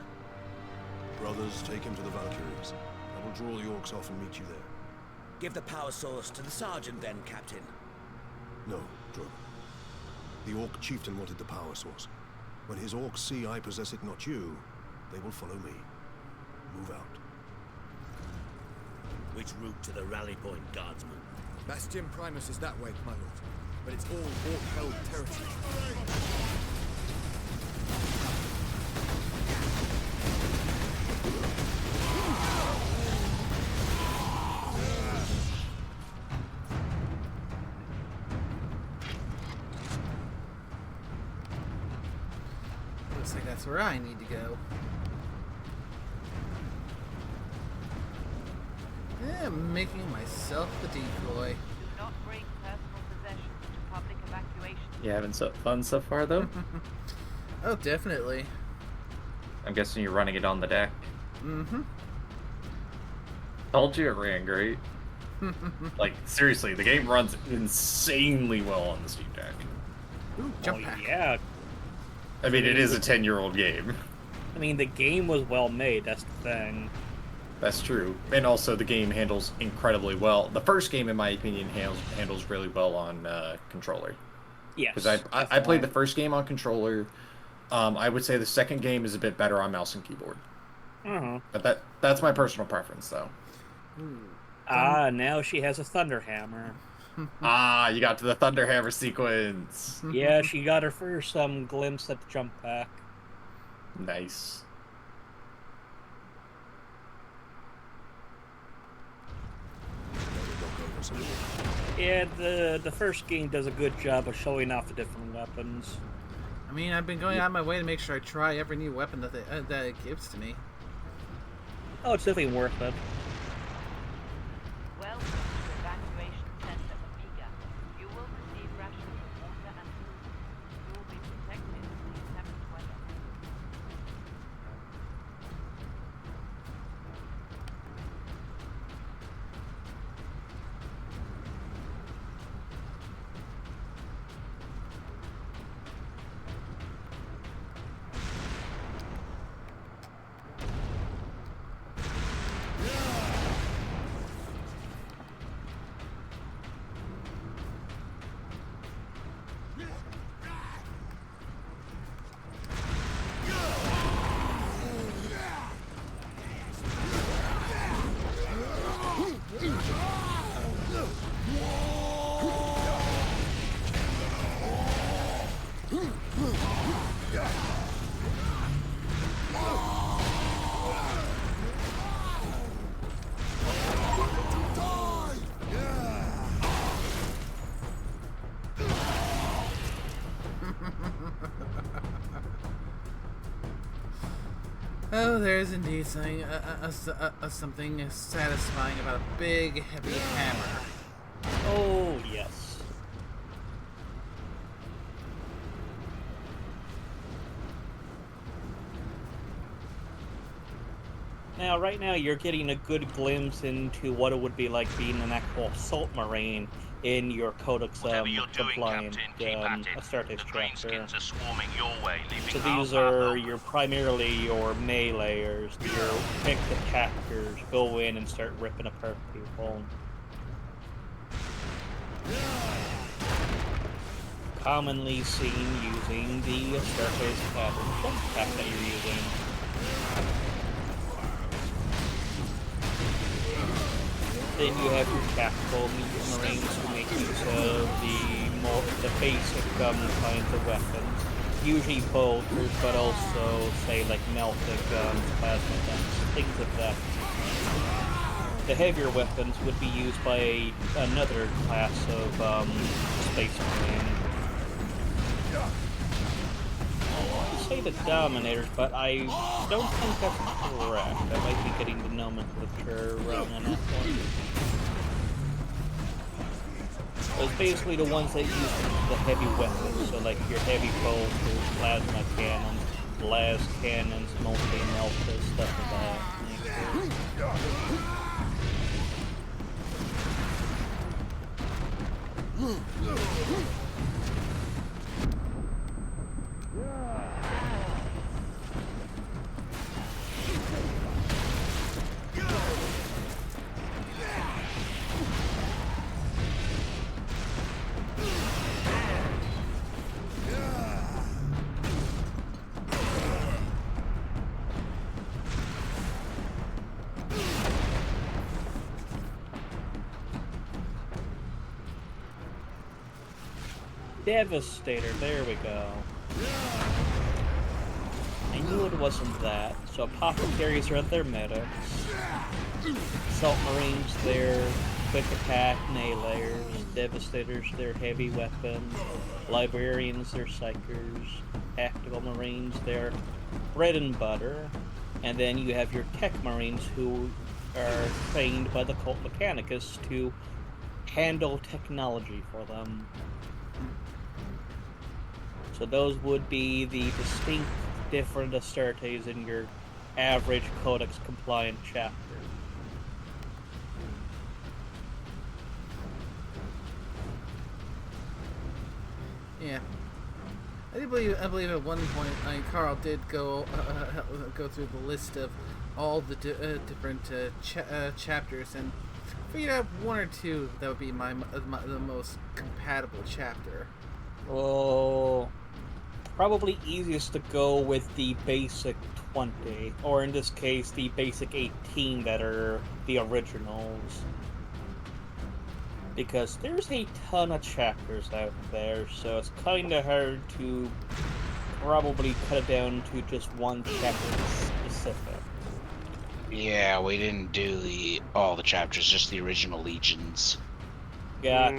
Brothers, take him to the Valkyries. I will draw the orcs off and meet you there. Give the power source to the sergeant then, Captain. No, Drogo. The orc chieftain wanted the power source. When his orcs see I possess it, not you, they will follow me. Move out. Which route to the rally point, Guardsman? Bastion Primus is that way, my lord. But it's all orc-held territory. Looks like that's where I need to go. I'm making myself the decoy. Do not bring personal possessions to public evacuation. You having fun so far, though? Oh, definitely. I'm guessing you're running it on the deck. Mm-hmm. Told you it ran great. Like, seriously, the game runs insanely well on the Steam Deck. Ooh, jump pack. Yeah. I mean, it is a 10-year-old game. I mean, the game was well made, that's the thing. That's true. And also, the game handles incredibly well. The first game, in my opinion, handles really well on controller. Yes. Because I played the first game on controller. I would say the second game is a bit better on mouse and keyboard. But that's my personal preference, though. Now she has a Thunderhammer. You got to the Thunderhammer sequence. Yeah, she got her first glimpse at the jump pack. Nice. Yeah, the first game does a good job of showing off the different weapons. I mean, I've been going out of my way to make sure I try every new weapon that that it gives to me. Oh, it's definitely worth it. Welcome to the evacuation center, Omega. You will receive rations of water and food. You will be protected in the inclement weather. Oh, there's indeed something, something satisfying about a big, heavy hammer. Oh, yes. Now, right now, you're getting a good glimpse into what it would be like being an actual assault marine in your Codex compliant Astartes chapter. Are swarming your way, So these are primarily your meleeers, your pick attackers, go in and start ripping apart people. Commonly seen using the Astartes pattern jump pack that you're using. Then you have your tactical medium marines who make use of the basic kinds of weapons. Usually bolters, but also, say, like melted guns, plasma guns, things of that. The heavier weapons would be used by another class of space marine. I say the Dominators, but I don't think that's correct. I might be getting the nomenclature wrong on that one. It's basically the ones that use the heavy weapons, so like your heavy bolters, plasma cannons, blast cannons, multi-meltas, stuff of that nature. Devastator, there we go. I knew it wasn't that. So Apothecaries are their medics. Assault Marines, their quick attack, meleeers. Devastators, their heavy weapons. Librarians, their psychers. Tactical Marines, their bread and butter. And then you have your Tech Marines who are trained by the Cult Mechanicus to handle technology for them. So those would be the distinct different Astartes in your average Codex compliant chapter. Yeah. I believe at one point Carl did go through the list of all the different chapters and figured out one or two that would be the most compatible chapter. Well, probably easiest to go with the basic 20, or in this case, the basic 18 that are the originals. Because there's a ton of chapters out there, so it's kinda hard to probably cut it down to just one chapter specific. Yeah, we didn't do all the chapters, just the original legions. Yeah,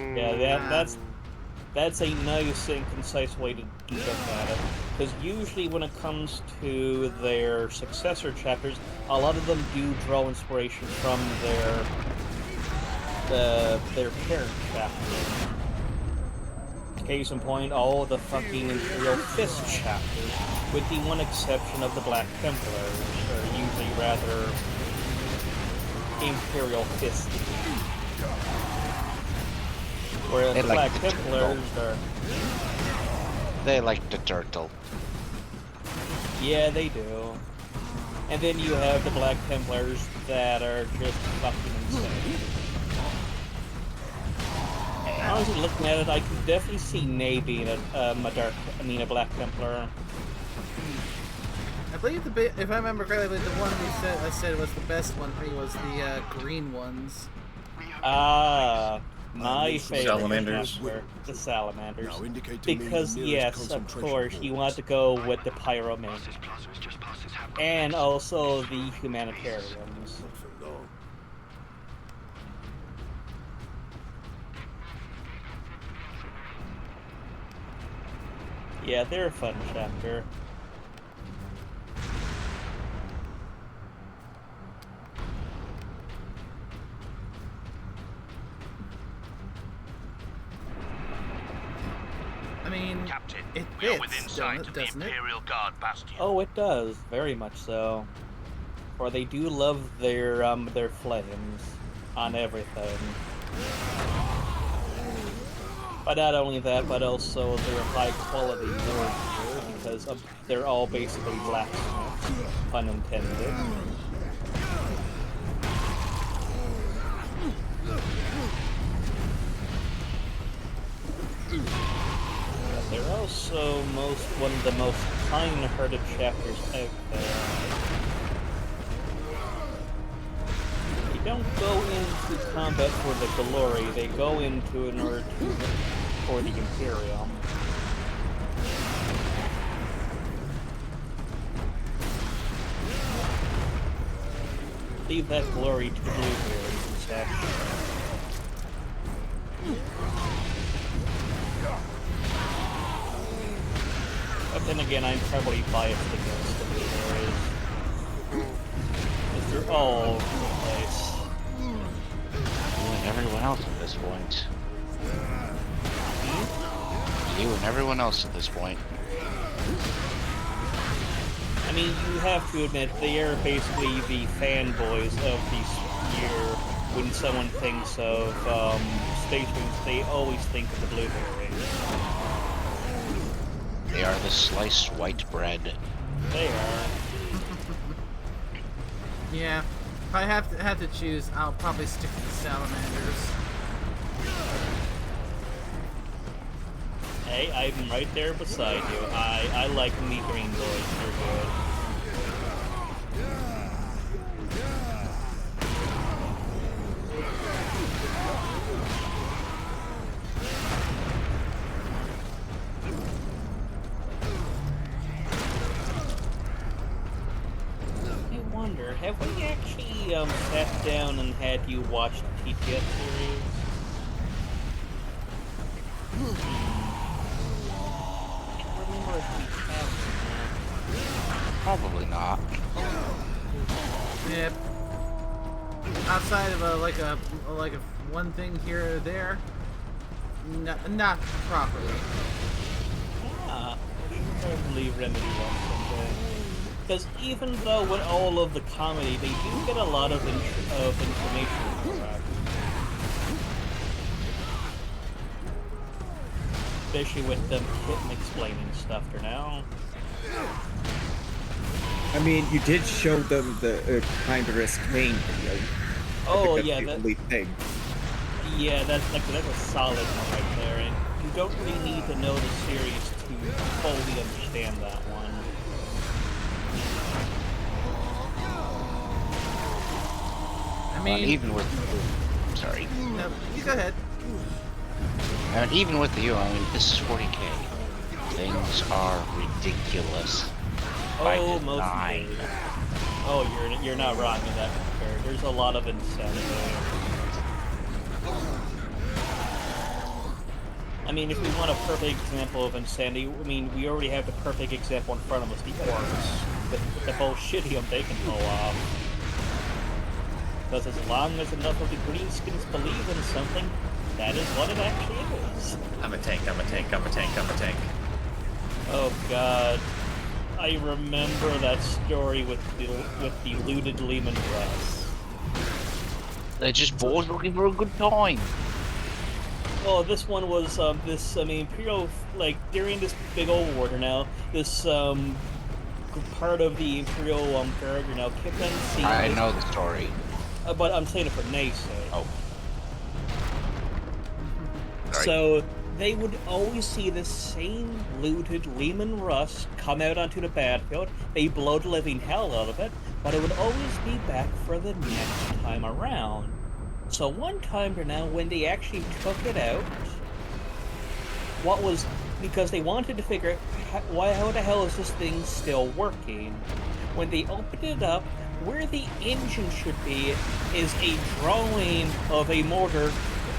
that's a nice and concise way to look at it. Because usually when it comes to their successor chapters, a lot of them do draw inspiration from their parent chapter. Case in point, all the fucking Imperial Fist chapters, with the one exception of the Black Templars, are usually rather Imperial Fist. Whereas the Black Templars are... They like the turtle. Yeah, they do. And then you have the Black Templars that are just fucking insane. Honestly, looking at it, I can definitely see Nay being a Black Templar. I believe if I remember correctly, the one we said was the best one for you was the green ones. My favorite Salamanders. were the Salamanders. Because yes, of course, you want to go with the Pyromancers. And also the Humanitarians. Yeah, they're a fun chapter. I mean, Captain, it we are fits, within sight of the doesn't it? Imperial Guard bastion. Oh, it does, very much so. For they do love their flames on everything. But not only that, but also their high quality war gear, because they're all basically blacksmiths, pun intended. But they're also one of the most kind-hearted chapters out there. They don't go into combat for the glory, they go into in order for the Imperium. Leave that glory to the Bluebeards and such. But then again, I'm probably biased against the Blueberries. Because they're all over the place. You and everyone else at this point. You and everyone else at this point. I mean, you have to admit, they are basically the fanboys of the year. When someone thinks of Space Marines, they always think of the Blueberries. They are the sliced white bread. They are. Yeah. If I have to choose, I'll probably stick to the Salamanders. Hey, I'm right there beside you. I like me green boys. They're good. have we actually sat down and had you watch the TTS series? I can't remember if we have. Probably not. Yep. Outside of a one thing here or there, not properly. Ah, probably Remedy wants something. Because even though with all of the comedy, they do get a lot of information from that. Especially with them explaining stuff for now. I mean, you did show them the Kinderous Kane video. Oh that's yeah, the only thing. Yeah, that's a solid one right there, and you don't really need to know the series to fully understand that one. I mean, even with sorry. No, you go ahead. And even with you, I mean, this is 40K. Things are ridiculous. By design. Oh, you're not wrong in that regard. There's a lot of insanity. I mean, if we want a perfect example of insanity, I mean, we already have the perfect example in front of us, the orcs, with the bullshitium they can pull off. Because as long as enough of the greenskins believe in something, that is what it actually is. I'm a tank, I'm a tank, I'm a tank, I'm a tank. Oh god. I remember that story with the looted Lehman Russ. They're just boys looking for a good time. Oh, this one was, Imperial, during this big old war now, this, part of the Imperial, Guard, kept on seeing... I know the story. But I'm saying it for Nate's sake. Oh. Sorry. So, they would always see the same looted Lehman Russ come out onto the battlefield. They blow the living hell out of it, but it would always be back for the next time around. So one time or now, when they actually took it out, because they wanted to figure out how the hell is this thing still working? When they opened it up, where the engine should be is a drawing of a mortar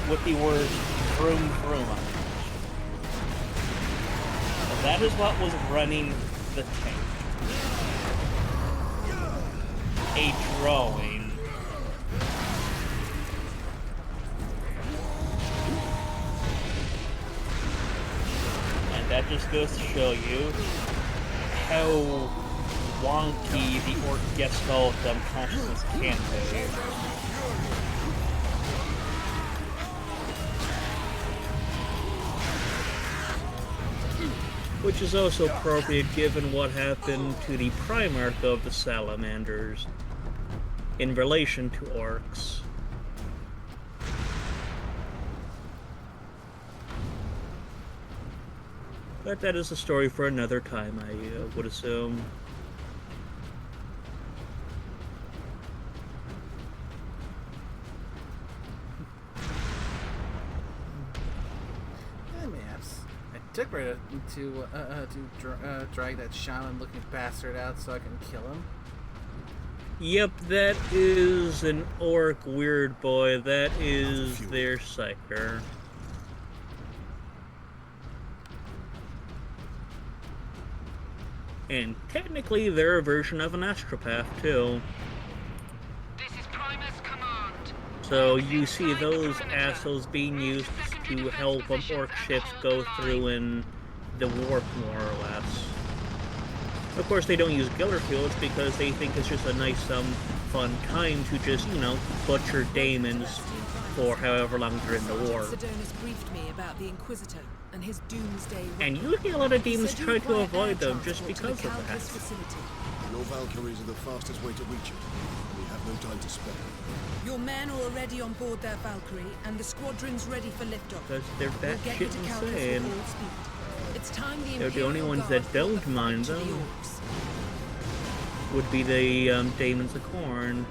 with the words vroom vroom on it. And that is what was running the tank. A drawing. And that just goes to show you how wonky the orc gestalt consciousness can be. Which is also appropriate given what happened to the Primarch of the Salamanders in relation to orcs. But that is a story for another time, I would assume. I took right to drag that shaman-looking bastard out so I can kill him. Yep, that is an orc weird boy. That is their psyker. And technically, they're a version of an astropath, too. This is Primus Command. So you see those assholes being used to help orc ships go through in the warp, more or less. Of course, they don't use Giller fields because they think it's just a nice, fun time to just, butcher daemons for however long they're in the war. Sidonus briefed me about the Inquisitor and his doomsday. And usually a lot of demons try to avoid them just because of that. Your Valkyries are the fastest way to reach it. We have no time to spare. Your men are already on board their Valkyrie, and the squadron's ready for liftoff. Because they're batshit insane. It's time They're the only ones that don't mind them. Would be the Daemons of Khorne.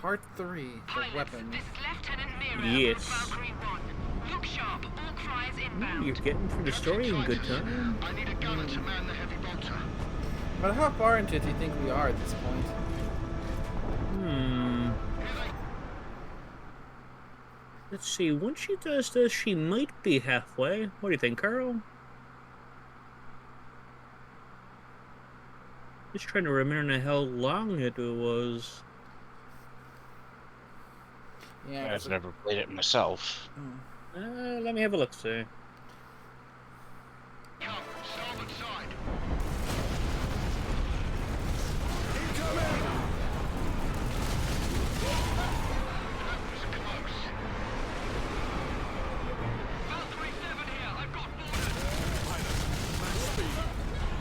Part 3, the weapon. Yes. Look sharp. Orc flyers inbound. You're getting through the story in good time. I need a gunner to man the heavy bolter. But how far into it do you think we are at this point? Let's see, once she does this, she might be halfway. What do you think, Carl? Just trying to remember how long it was. Yeah, I've never played it myself. Let me have a look, see. Starboard side.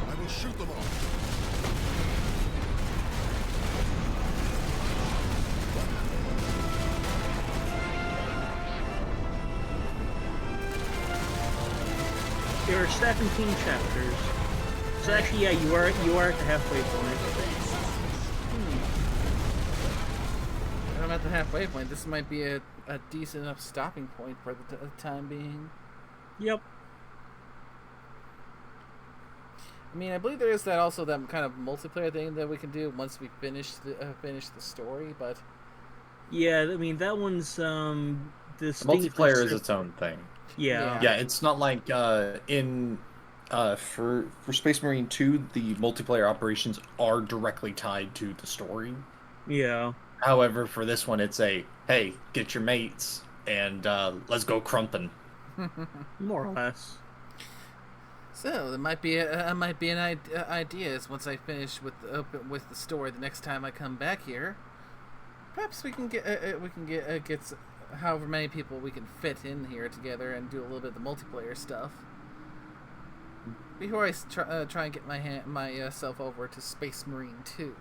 I will shoot them off. There are 17 chapters. So actually, yeah, you are at the halfway point. I'm at the halfway point. This might be a decent enough stopping point for the time being. Yep. I mean, I believe there is that kind of multiplayer thing that we can do once we finish the story, but yeah, I mean that one's multiplayer is its own thing. Yeah. It's not like for Space Marine 2, the multiplayer operations are directly tied to the story. Yeah. However, for this one, it's hey, get your mates and let's go crumping. More or less. So there might be an idea is once I finish with the story the next time I come back here. Perhaps we can get however many people we can fit in here together and do a little bit of the multiplayer stuff before I try and get myself over to Space Marine 2.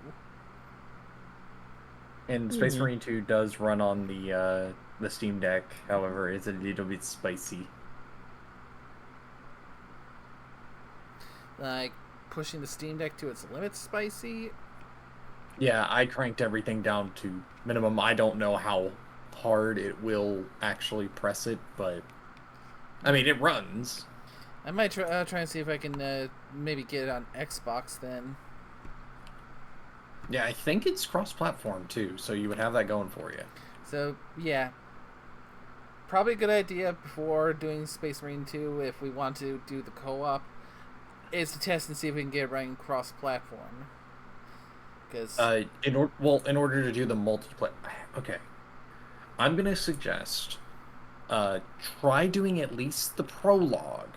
And Space Marine 2 does run on the Steam Deck. However, it's a little bit spicy. Like pushing the Steam Deck to its limit spicy? Yeah, I cranked everything down to minimum. I don't know how hard it will actually press it, but I mean, it runs. I might try and see if I can maybe get it on Xbox then. Yeah, I think it's cross-platform too, so you would have that going for you. So, yeah. Probably a good idea before doing Space Marine 2, if we want to do the co-op, is to test and see if we can get it running cross-platform. Because in order to do the multiplayer, okay, I'm gonna suggest try doing at least the prologue.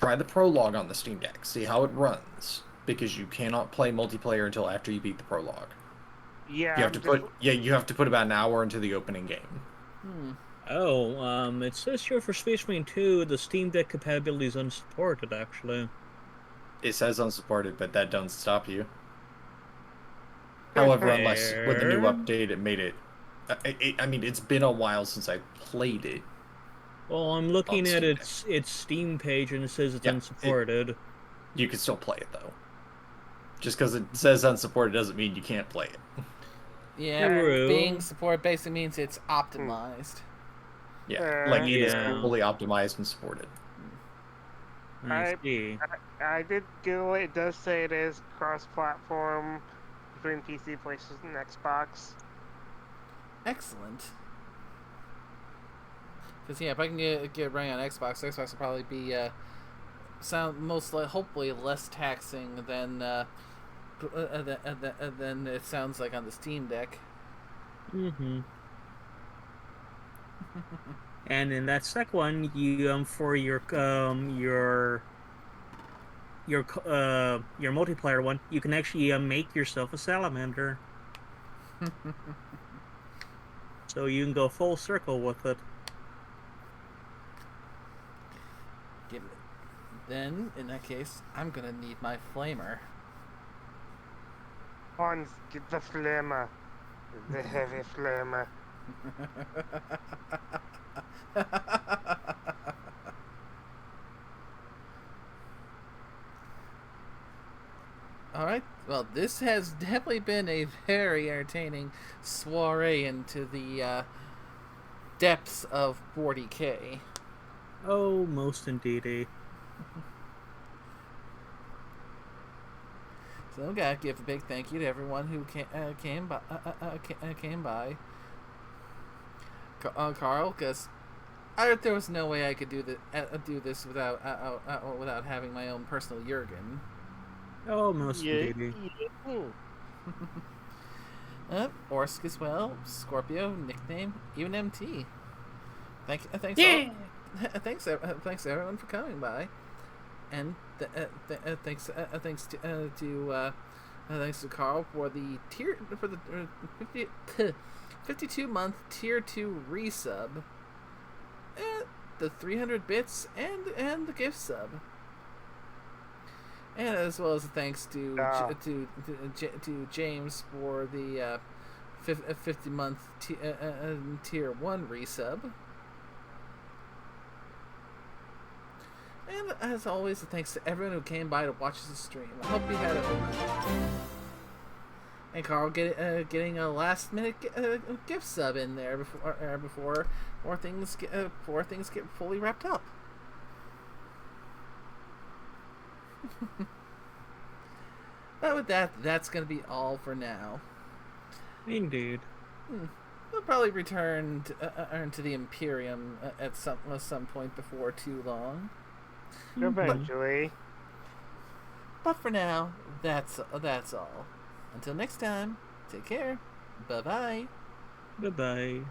Try the prologue on the Steam Deck. See how it runs, because you cannot play multiplayer until after you beat the prologue. Yeah. You have to put about an hour into the opening game. Oh, it says here for Space Marine 2, the Steam Deck compatibility is unsupported, actually. It says unsupported, but that doesn't stop you. However, unless with the new update it made it... I mean, it's been a while since I played it. Well, I'm looking at its Steam page and it says it's unsupported. You can still play it, though. Just because it says unsupported doesn't mean you can't play it. Yeah, being supported basically means it's optimized. Yeah, like it is fully optimized and supported. I did Google it. It does say it is cross-platform between PC, PlayStation, and Xbox. Excellent. Because if I can get running on Xbox will probably be hopefully less taxing than it sounds like on the Steam Deck. And in that second one, you for your multiplayer one, you can actually make yourself a salamander. So you can go full circle with it. Then, in that case, I'm gonna need my flamer. Hans, get the flamer. The heavy flamer. Alright, well, this has definitely been a very entertaining soiree into the depths of 40K. Oh, most indeedy. So I gotta give a big thank you to everyone who came by. Carl, because there was no way I could do this without having my own personal Jurgen. Oh, most indeedy. Orsk as well, Scorpio, nickname, even MT. Thanks everyone for coming by, and thanks to Carl for the 52-month tier 2 resub, the 300 bits, and the gift sub, and as well as thanks to James for the 50-month tier 1 resub. And as always, thanks to everyone who came by to watch the stream. I hope you had a and Carl getting a last-minute gift sub in there before things get fully wrapped up. But with that's gonna be all for now. Indeed. We'll probably return to the Imperium at some point before too long. Eventually. But for now, that's all. Until next time, take care. Bye-bye. Bye-bye.